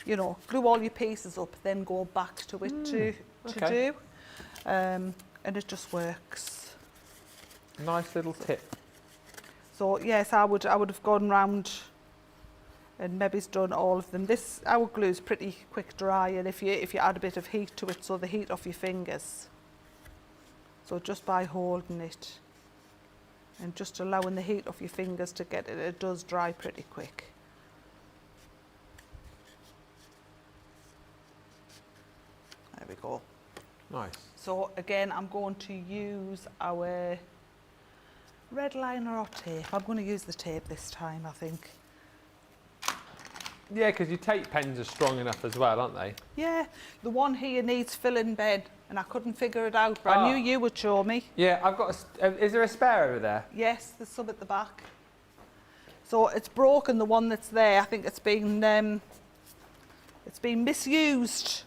you know, glue all your pieces up, then go back to it to do. And it just works. Nice little tip. So yes, I would have gone round And Meby's done all of them. This our glue is pretty quick dry, and if you add a bit of heat to it, so the heat off your fingers. So just by holding it and just allowing the heat off your fingers to get it, it does dry pretty quick. There we go. Nice. So again, I'm going to use our red liner or tape. I'm going to use the tape this time, I think. Yeah, because your tape pens are strong enough as well, aren't they? Yeah, the one here needs filling bed, and I couldn't figure it out, but I knew you would show me. Yeah, I've got is there a spare over there? Yes, there's some at the back. So it's broken, the one that's there. I think it's been misused.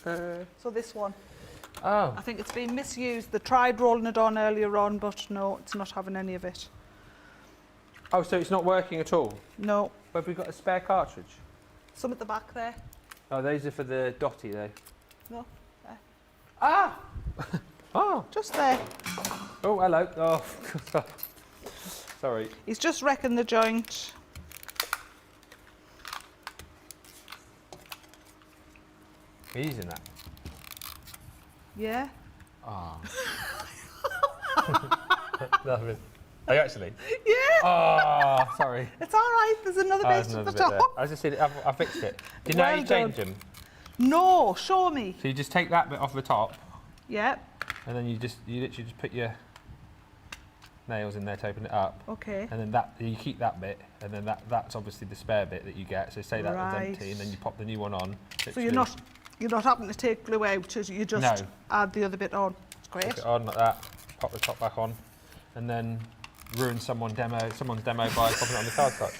So this one. Oh. I think it's been misused. They tried rolling it on earlier on, but no, it's not having any of it. Oh, so it's not working at all? No. But have we got a spare cartridge? Some at the back there. Oh, those are for the dotty though. No, there. Ah! Oh. Just there. Oh, hello. Oh, sorry. He's just wrecking the joint. He's in that. Yeah. Ah. Lovely. Are you actually? Yeah. Oh, sorry. It's all right. There's another bit at the top. There. I just said I fixed it. Do you know how you change them? No, show me. So you just take that bit off the top. Yeah. And then you literally just put your nails in there to open it up. Okay. And then you keep that bit, and then that's obviously the spare bit that you get. So say that was empty, and then you pop the new one on. So you're not having to take glue out, you just add the other bit on. It's great. Put it on like that. Pop the top back on, and then ruin someone's demo by popping it on the cardstock.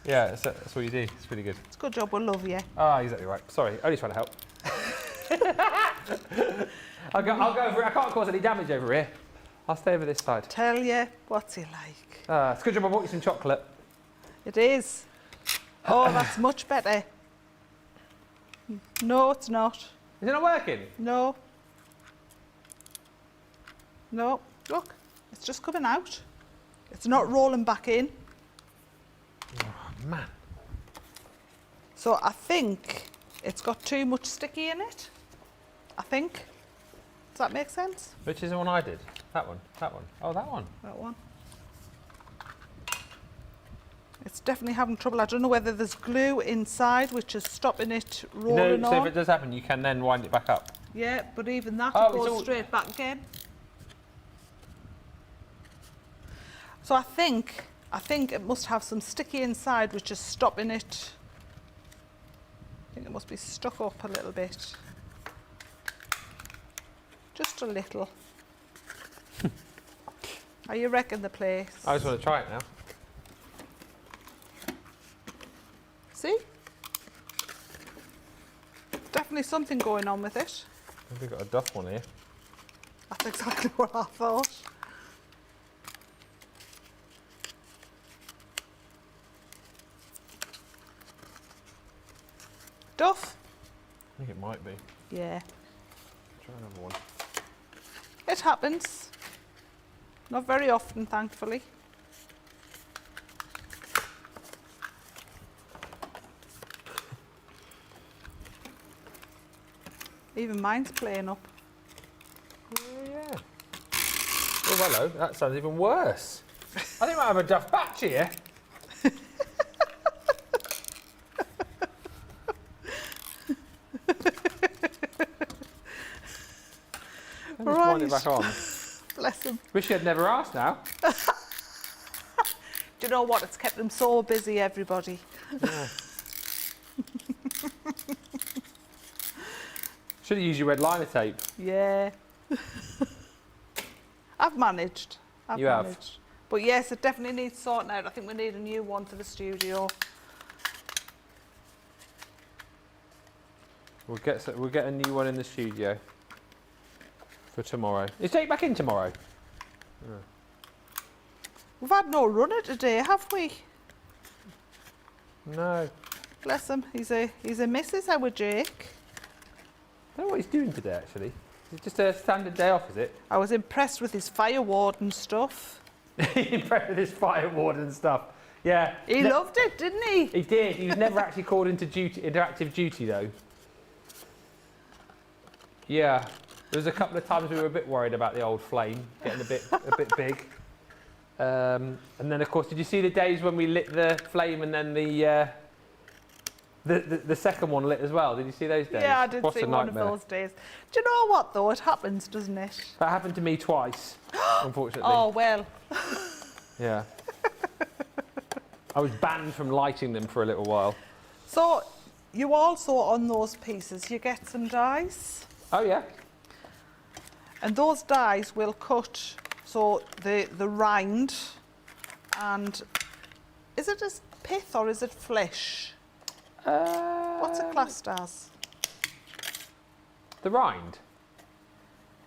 Yeah, that's what you do. It's pretty good. It's a good job. We'll love you. Ah, exactly right. Sorry, only trying to help. I'll go over it. I can't cause any damage over here. I'll stay over this side. Tell you, what's he like? It's a good job I bought you some chocolate. It is. Oh, that's much better. No, it's not. Is it not working? No. No. Look, it's just coming out. It's not rolling back in. Oh, man. So I think it's got too much sticky in it. I think. Does that make sense? Which is the one I did? That one? That one? Oh, that one? That one. It's definitely having trouble. I don't know whether there's glue inside which is stopping it rolling on. So if it does happen, you can then wind it back up. Yeah, but even that goes straight back again. So I think it must have some sticky inside which is stopping it. I think it must be stuck up a little bit. Just a little. Are you wrecking the place? I just want to try it now. See? Definitely something going on with it. We've got a duff one here. That's exactly what I thought. Duff? I think it might be. Yeah. Try another one. It happens. Not very often, thankfully. Even mine's playing up. Oh, yeah. Oh, hello. That sounds even worse. I think I might have a duff batch here. Right. Wind it back on. Bless him. Wish you had never asked now. Do you know what? It's kept him so busy, everybody. Yeah. Should have used your red liner tape. Yeah. I've managed. I've managed. But yes, it definitely needs sorting out. I think we need a new one for the studio. We'll get a new one in the studio for tomorrow. Is Jake back in tomorrow? Yeah. We've had no runner today, have we? No. Bless him. He's a missus, our Jake. I don't know what he's doing today, actually. Is it just a standard day off, is it? I was impressed with his fire warden stuff. Impressed with his fire warden stuff. Yeah. He loved it, didn't he? He did. He was never actually called into interactive duty, though. Yeah. There was a couple of times we were a bit worried about the old flame getting a bit big. And then, of course, did you see the days when we lit the flame and then the second one lit as well? Did you see those days? Yeah, I did see one of those days. Do you know what, though? It happens, doesn't it? That happened to me twice, unfortunately. Oh, well. Yeah. I was banned from lighting them for a little while. So, you also, on those pieces, you get some dies. Oh, yeah. And those dies will cut, so the rind, and is it as pith or is it flesh? What's it classed as? The rind.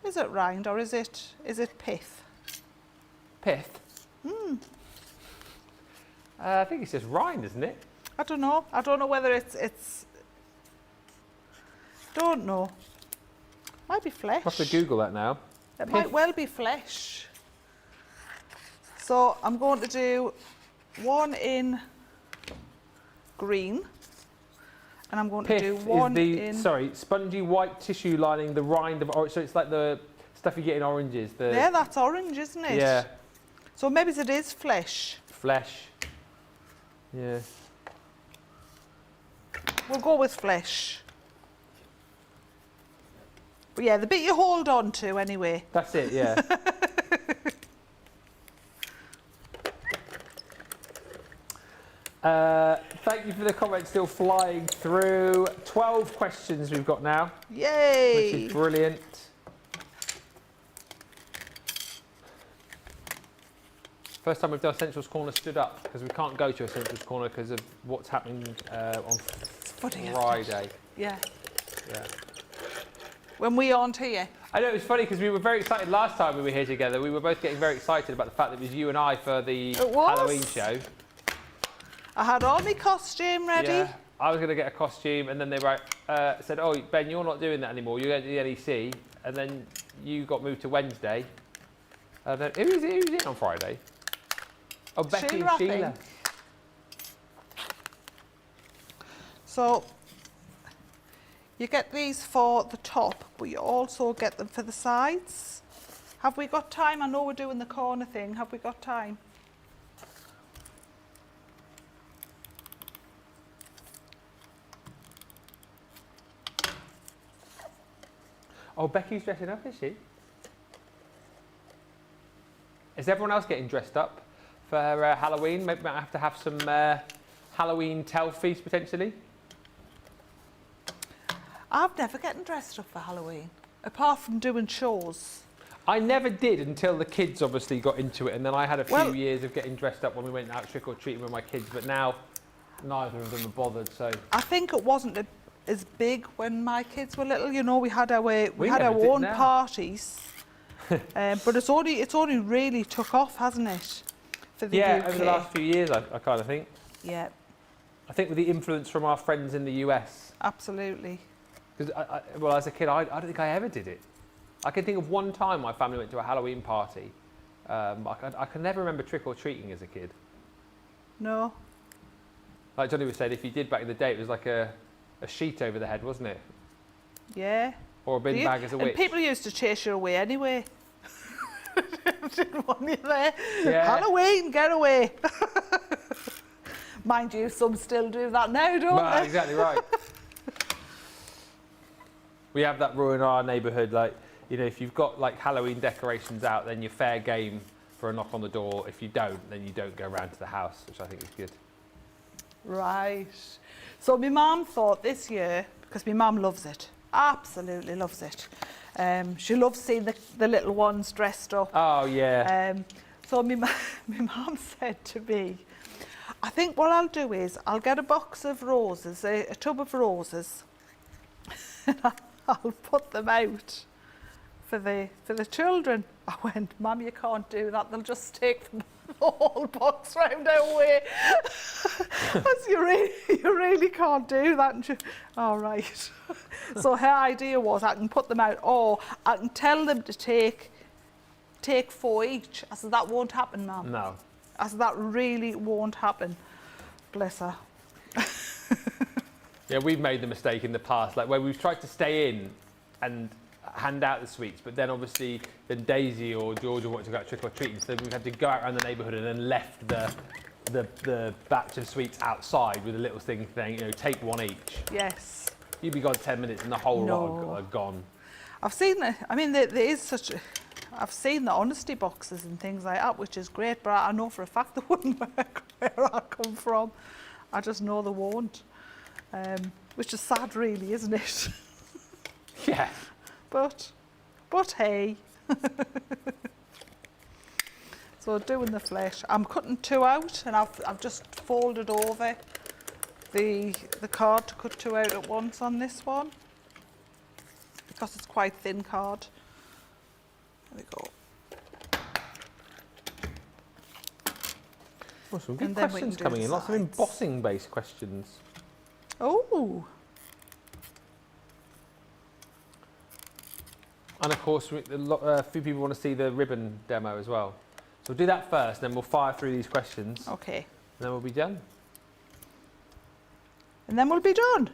Is it rind or is it pith? Pith? I think it's just rind, isn't it? I don't know. I don't know whether it's don't know. Might be flesh. I'll have to Google that now. It might well be flesh. So I'm going to do one in green, and I'm going to do one in... Sorry, spongy white tissue lining the rind of orange. So it's like the stuff you get in oranges. Yeah, that's orange, isn't it? Yeah. So maybe it is flesh. Flesh. Yeah. We'll go with flesh. But yeah, the bit you hold on to anyway. That's it, yeah. Thank you for the comments still flying through. 12 questions we've got now. Yay! Which is brilliant. First time we've done Essentials Corner stood up, because we can't go to Essentials Corner because of what's happening on Friday. Yeah. Yeah. When we aren't here. I know, it was funny because we were very excited last time we were here together. We were both getting very excited about the fact that it was you and I for the Halloween show. I had all my costume ready. Yeah, I was going to get a costume, and then they said, "Oh, Ben, you're not doing that anymore. You're going to the NEC." And then you got moved to Wednesday. And then who was in on Friday? Oh, Becky and Sheila. So you get these for the top, but you also get them for the sides. Have we got time? I know we're doing the corner thing. Have we got time? Oh, Becky's dressing up, is she? Is everyone else getting dressed up for Halloween? Maybe might have to have some Halloween telfies potentially. I've never gotten dressed up for Halloween, apart from doing shows. I never did until the kids obviously got into it, and then I had a few years of getting dressed up when we went out trick-or-treating with my kids, but now neither of them are bothered, so... I think it wasn't as big when my kids were little, you know, we had our own parties, but it's only really took off, hasn't it, for the UK? Over the last few years, I kind of think. Yeah. I think with the influence from our friends in the US. Absolutely. Because, well, as a kid, I don't think I ever did it. I can think of one time my family went to a Halloween party. I can never remember trick-or-treating as a kid. No. Like Johnny was saying, if you did back in the day, it was like a sheet over the head, wasn't it? Yeah. Or a bin bag as a witch. And people used to chase you away anyway. Didn't want you there. Yeah. Halloween, get away. Mind you, some still do that now, don't they? Exactly right. We have that rule in our neighbourhood, like, you know, if you've got like Halloween decorations out, then you're fair game for a knock on the door. If you don't, then you don't go around to the house, which I think is good. Right. So my mum thought this year, because my mum loves it, absolutely loves it. She loves seeing the little ones dressed up. Oh, yeah. So my mum said to me, I think what I'll do is I'll get a box of roses, a tub of roses, and I'll put them out for the children. I went, Mum, you can't do that. They'll just take the whole box round our way. You really can't do that. And she, all right. So her idea was I can put them out, or I can tell them to take 4 each. I said, that won't happen, Mum. No. as that really won't happen. Bless her. Yeah, we've made the mistake in the past, like where we've tried to stay in and hand out the sweets, but then obviously then Daisy or Georgia wanted to go out trick or treating, so we've had to go out around the neighbourhood and then left the batch of sweets outside with a little thing saying, you know, take one each. Yes. You'd be gone 10 minutes and the whole lot are gone. I've seen it. I mean, there is such. I've seen the honesty boxes and things like that, which is great, but I know for a fact they wouldn't work where I come from. I just know they won't. Which is sad, really, isn't it? Yeah. But hey. So doing the flesh, I'm cutting 2 out, and I've just folded over the card to cut 2 out at once on this one because it's quite thin card. There we go. Oh, some good questions coming in. Lots of embossing based questions. Oh. And of course, a few people want to see the ribbon demo as well. So we'll do that first, then we'll fire through these questions. Okay. And then we'll be done. And then we'll be done.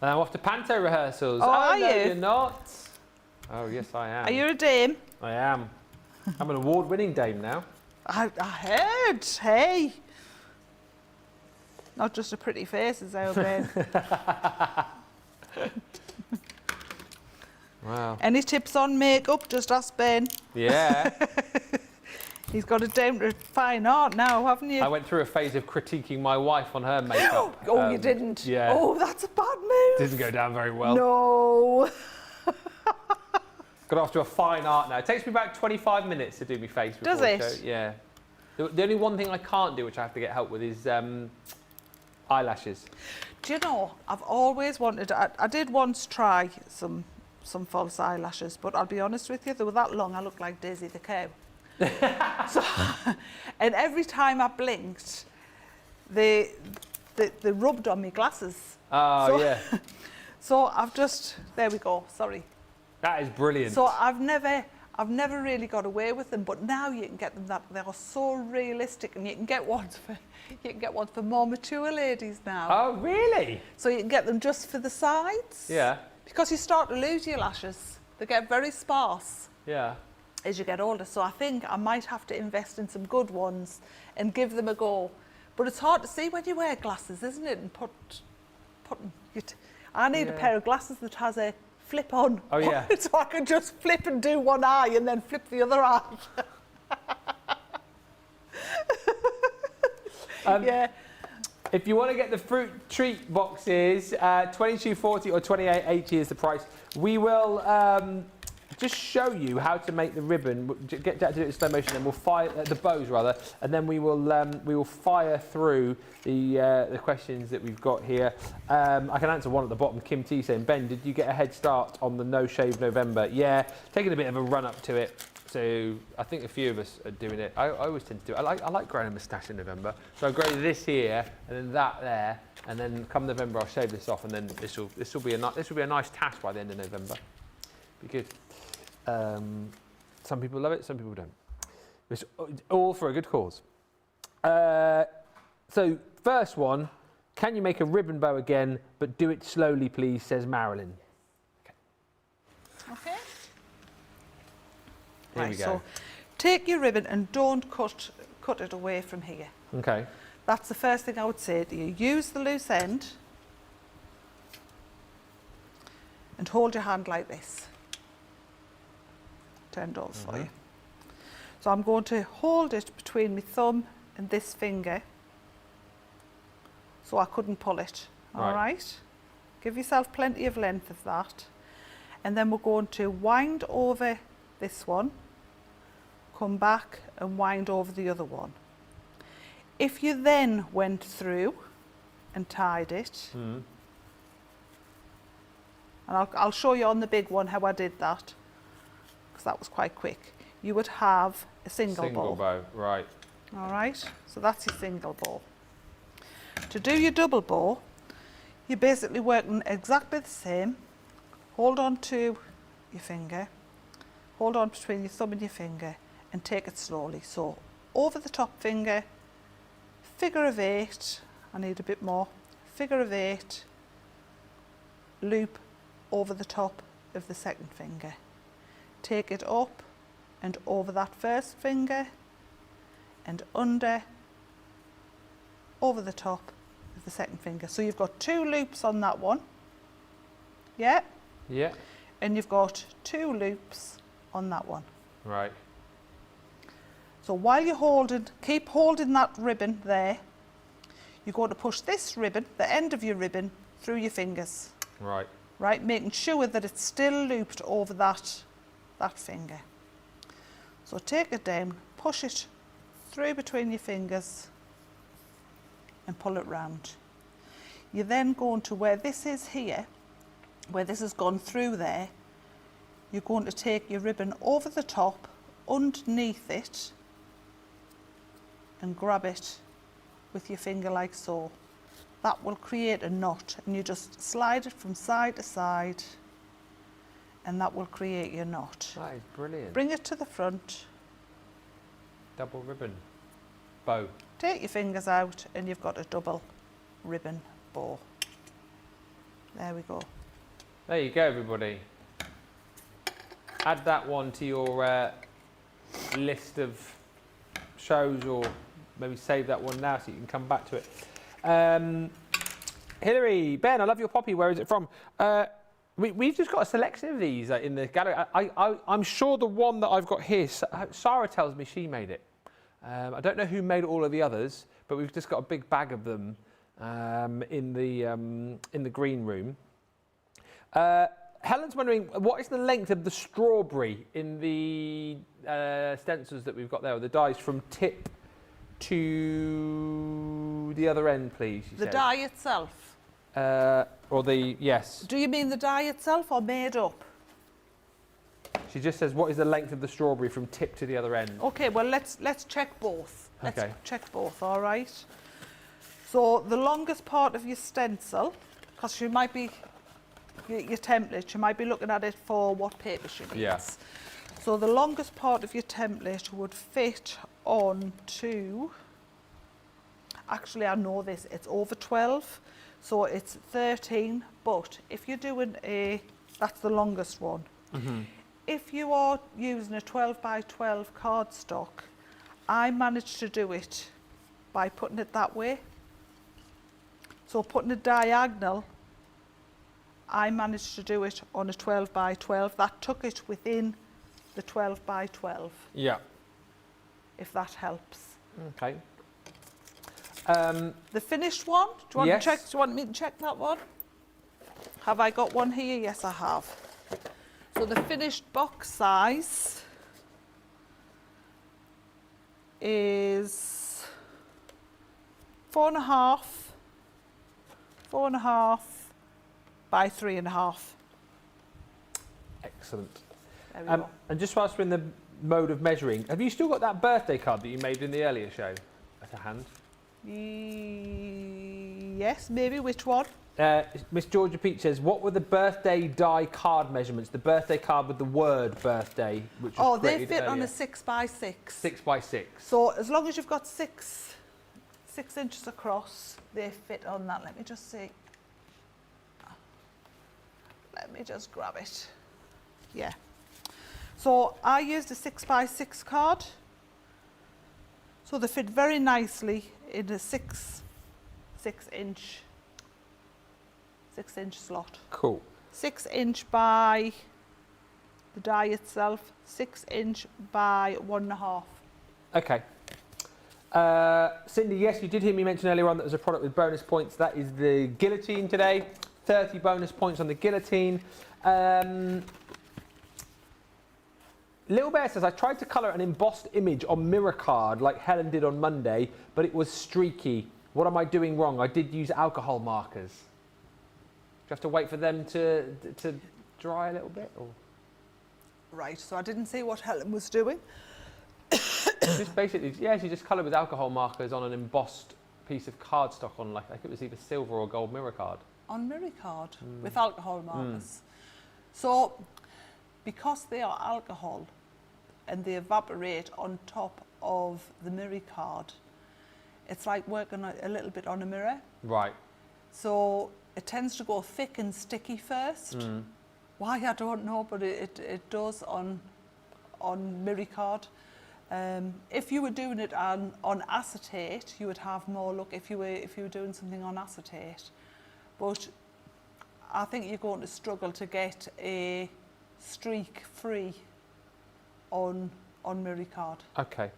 And I'm off to panto rehearsals. Oh, are no, you? You're not. Oh, yes, I am. Are you a dame? I am. I'm an award-winning dame now. I heard. Hey. Not just a pretty face, is our Ben. Wow. Any tips on makeup? Just ask Ben. Yeah. He's got it down to fine art now, haven't you? I went through a phase of critiquing my wife on her makeup. Oh, you didn't? Yeah. Oh, that's a bad move. Didn't go down very well. No. Got off to a fine art now. It takes me about 25 minutes to do my face. Does before it? the show. Yeah. The only one thing I can't do, which I have to get help with, is eyelashes. Do you know, I've always wanted, I did once try some false eyelashes, but I'll be honest with you, they were that long I looked like Daisy the cow. So, and every time I blinked, they rubbed on my glasses. Oh, so, yeah. So I've just, there we go, sorry. That is brilliant. So I've never really got away with them, but now you can get them that they are so realistic, and you can get ones for more mature ladies now. Oh, really? So you can get them just for the sides. Yeah. Because you start to lose your lashes. They get very sparse. Yeah. As you get older. So I think I might have to invest in some good ones and give them a go. But it's hard to see when you wear glasses, isn't it? And I need a pair of glasses that has a flip on. Oh, yeah. So I can just flip and do one eye and then flip the other eye. Yeah. If you want to get the fruit treat boxes, $22.40 or $28.80 is the price. We will just show you how to make the ribbon. Get Jack to do it in slow motion, then we'll fire the bows rather, and then we will fire through the questions that we've got here. I can answer one at the bottom. Kim T saying, Ben, did you get a head start on the No Shave November? Yeah, taking a bit of a run up to it. So I think a few of us are doing it. I always tend to do it. I like growing a moustache in November. So I grow this here and then that there, and then come November I'll shave this off, and then this will be a nice tash by the end of November. Be good. Some people love it, some people don't. It's all for a good cause. So first one, can you make a ribbon bow again, but do it slowly, please? Says Marilyn. Okay. Here we go. So take your ribbon and don't cut it away from here. Okay. That's the first thing I would say to you. Use the loose end and hold your hand like this. Turned over for you. So I'm going to hold it between my thumb and this finger so I couldn't pull it. All right? Give yourself plenty of length of that. And then we're going to wind over this one, come back and wind over the other one. If you then went through and tied it, and I'll show you on the big one how I did that, because that was quite quick. You would have a single bow. Right. All right, so that's your single bow. To do your double bow, you're basically working exactly the same. Hold on to your finger, hold on between your thumb and your finger, and take it slowly. So over the top finger, figure of 8, I need a bit more, figure of 8, loop over the top of the second finger. Take it up and over that first finger and under, over the top of the second finger. So you've got 2 loops on that one, yeah? Yeah. And you've got 2 loops on that one. Right. So while you're holding, keep holding that ribbon there, you're going to push this ribbon, the end of your ribbon, through your fingers. Right. Right, making sure that it's still looped over that finger. So take it down, push it through between your fingers and pull it round. You're then going to where this is here, where this has gone through there, you're going to take your ribbon over the top, underneath it, and grab it with your finger like so. That will create a knot, and you just slide it from side to side, and that will create your knot. That is brilliant. Bring it to the front. Double ribbon bow. Take your fingers out, and you've got a double ribbon bow. There we go. There you go, everybody. Add that one to your list of shows, or maybe save that one now so you can come back to it. Hilary, Ben, I love your poppy. Where is it from? We've just got a selection of these in the gallery. I'm sure the one that I've got here, Sarah tells me she made it. I don't know who made all of the others, but we've just got a big bag of them in the green room. Helen's wondering, what is the length of the strawberry in the stencils that we've got there, or the dies from tip to the other end, please? The die itself? Or the, yes. Do you mean the die itself or made up? She just says, what is the length of the strawberry from tip to the other end? Okay, well, let's check both. Let's Okay. check both, all right? So the longest part of your stencil, because you might be, your template, you might be looking at it for what paper she needs. Yeah. So the longest part of your template would fit onto, actually I know this, it's over 12, so it's 13, but if you're doing that's the longest one. Mm-hmm. If you are using a 12 by 12 cardstock, I managed to do it by putting it that way. So putting it diagonal, I managed to do it on a 12 by 12. That took it within the 12 by 12. Yeah. If that helps. Okay. The finished one, do you want Yes. to check? Do you want me to check that one? Have I got one here? Yes, I have. So the finished box size is 4.5 by 3.5. Excellent. There we go. And just whilst we're in the mode of measuring, have you still got that birthday card that you made in the earlier show at a hand? Yes, maybe. Which one? Miss Georgia Peach says, what were the birthday die card measurements? The birthday card with the word birthday, which was They created fit on earlier. a 6 by 6. 6 by 6. So as long as you've got 6 inches across, they fit on that. Let me just see. Let me just grab it. Yeah. So I used a 6 by 6 card. So they fit very nicely in a 6 inch slot. Cool. 6 inch by the die itself, 6 inch by 1.5. Okay. Cindy, yes, you did hear me mention earlier on that there's a product with bonus points. That is the Guillotine today. 30 bonus points on the Guillotine. Little Bear says, I tried to colour an embossed image on mirror card like Helen did on Monday, but it was streaky. What am I doing wrong? I did use alcohol markers. Do you have to wait for them to dry a little bit? Or? Right, so I didn't see what Helen was doing. Just basically, yeah, she just coloured with alcohol markers on an embossed piece of cardstock on, like it was either silver or gold mirror card. On mirror card with alcohol markers. So, because they are alcohol and they evaporate on top of the mirror card, it's like working a little bit on a mirror. Right. So it tends to go thick and sticky first. Why, I don't know, but it does on mirror card. If you were doing it on acetate, you would have more luck if you were doing something on acetate. But I think you're going to struggle to get a streak free on mirror card. Okay.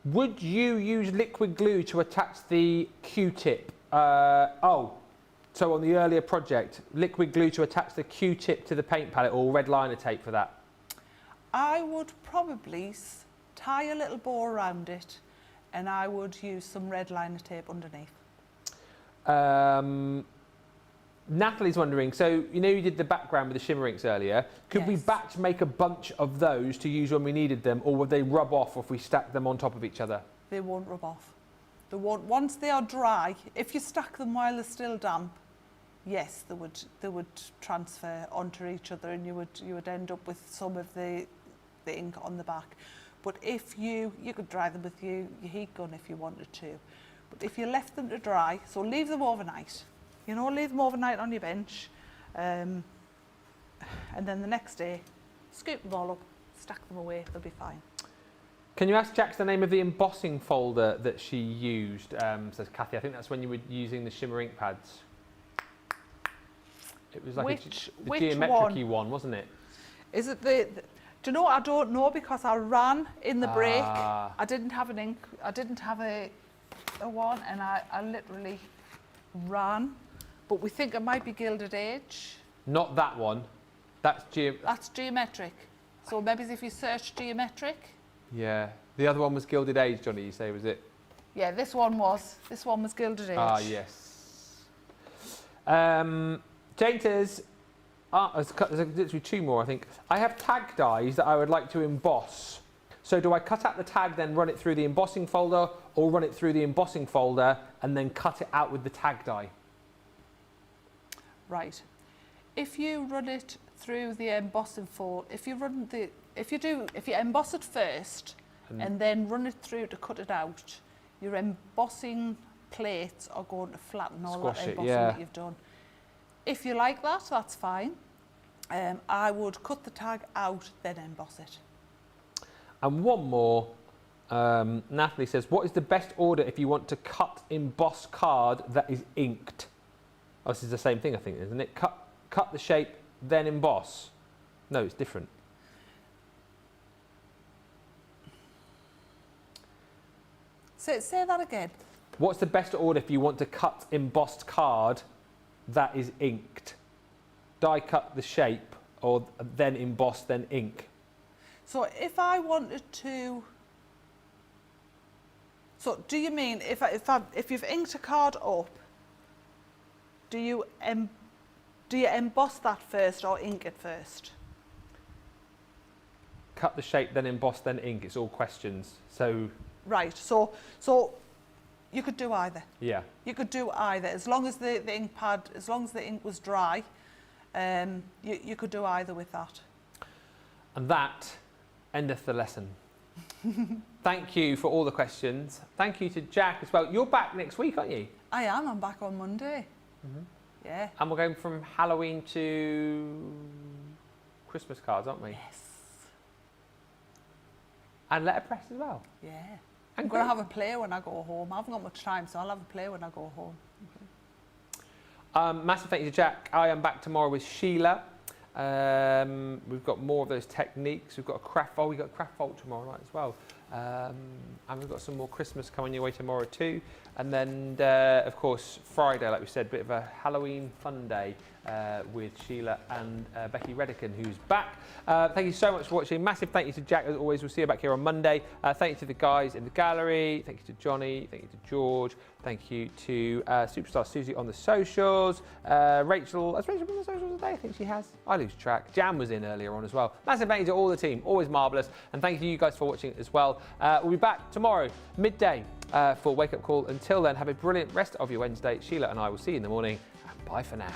Would you use liquid glue to attach the Q-tip? So on the earlier project, liquid glue to attach the Q-tip to the paint palette, or red liner tape for that? I would probably tie a little bow around it, and I would use some red liner tape underneath. Natalie's wondering, so you know you did the background with the shimmer inks earlier. Could we batch make a bunch of those to use when we needed them, or would they rub off if we stack them on top of each other? They won't rub off. They won't. Once they are dry, if you stack them while they're still damp, yes, they would transfer onto each other, and you would end up with some of the ink on the back. But if you could dry them with your heat gun if you wanted to. But if you left them to dry, so leave them overnight. You know, leave them overnight on your bench, and then the next day, scoop them all up, stack them away, they'll be fine. Can you ask Jax the name of the embossing folder that she used, says Kathy. I think that's when you were using the Shimmer Inkpads. It was like the geometric-y one, wasn't it? Is it do you know, I don't know, because I ran in the break. I didn't have an ink, I didn't have a one, and I literally ran. But we think it might be Gilded Age. Not that one. That's geometric. So maybe if you search geometric. Yeah. The other one was Gilded Age, Johnny, you say, was it? Yeah, this one was Gilded Age. Ah, yes. Jane says, there's literally two more, I think. I have tag dies that I would like to emboss. So do I cut out the tag, then run it through the embossing folder, or run it through the embossing folder and then cut it out with the tag die? Right. If you run it through the embossing folder, if you emboss it first and then run it through to cut it out, your embossing plates are going to flatten all that embossing that you've done. If you like that, that's fine. I would cut the tag out, then emboss it. And one more, Natalie says, what is the best order if you want to cut embossed card that is inked? Oh, this is the same thing, I think, isn't it? Cut the shape, then emboss. No, it's different. Say that again. What's the best order if you want to cut embossed card that is inked? Die cut the shape, or then emboss, then ink? So if I wanted to... So do you mean if you've inked a card up, do you emboss that first or ink it first? Cut the shape, then emboss, then ink. It's all questions. So right. So you could do either. Yeah. You could do either, as long as the ink pad, as long as the ink was dry. You could do either with that. And that endeth the lesson. Thank you for all the questions. Thank you to Jack as well. You're back next week, aren't you? I am. I'm back on Monday. Yeah. And we're going from Halloween to Christmas cards, aren't we? Yes. And letterpress as well. Yeah. I'm going to have a play when I go home. I haven't got much time, so I'll have a play when I go home. Massive thank you to Jack. I am back tomorrow with Sheila. We've got more of those techniques. We've got a craft vault. We've got a craft vault tomorrow night as well. And we've got some more Christmas coming your way tomorrow too. And then, of course, Friday, like we said, a bit of a Halloween fun day with Sheila and Becky Redican, who's back. Thank you so much for watching. Massive thank you to Jack, as always. We'll see you back here on Monday. Thank you to the guys in the gallery. Thank you to Johnny. Thank you to George. Thank you to Superstar Susie on the socials. Rachel, has Rachel been on the socials today? I think she has. I lose track. Jan was in earlier on as well. Massive thank you to all the team. Always marvellous. And thank you to you guys for watching as well. We'll be back tomorrow, midday, for Wake Up Call. Until then, have a brilliant rest of your Wednesday. Sheila and I will see you in the morning. And bye for now.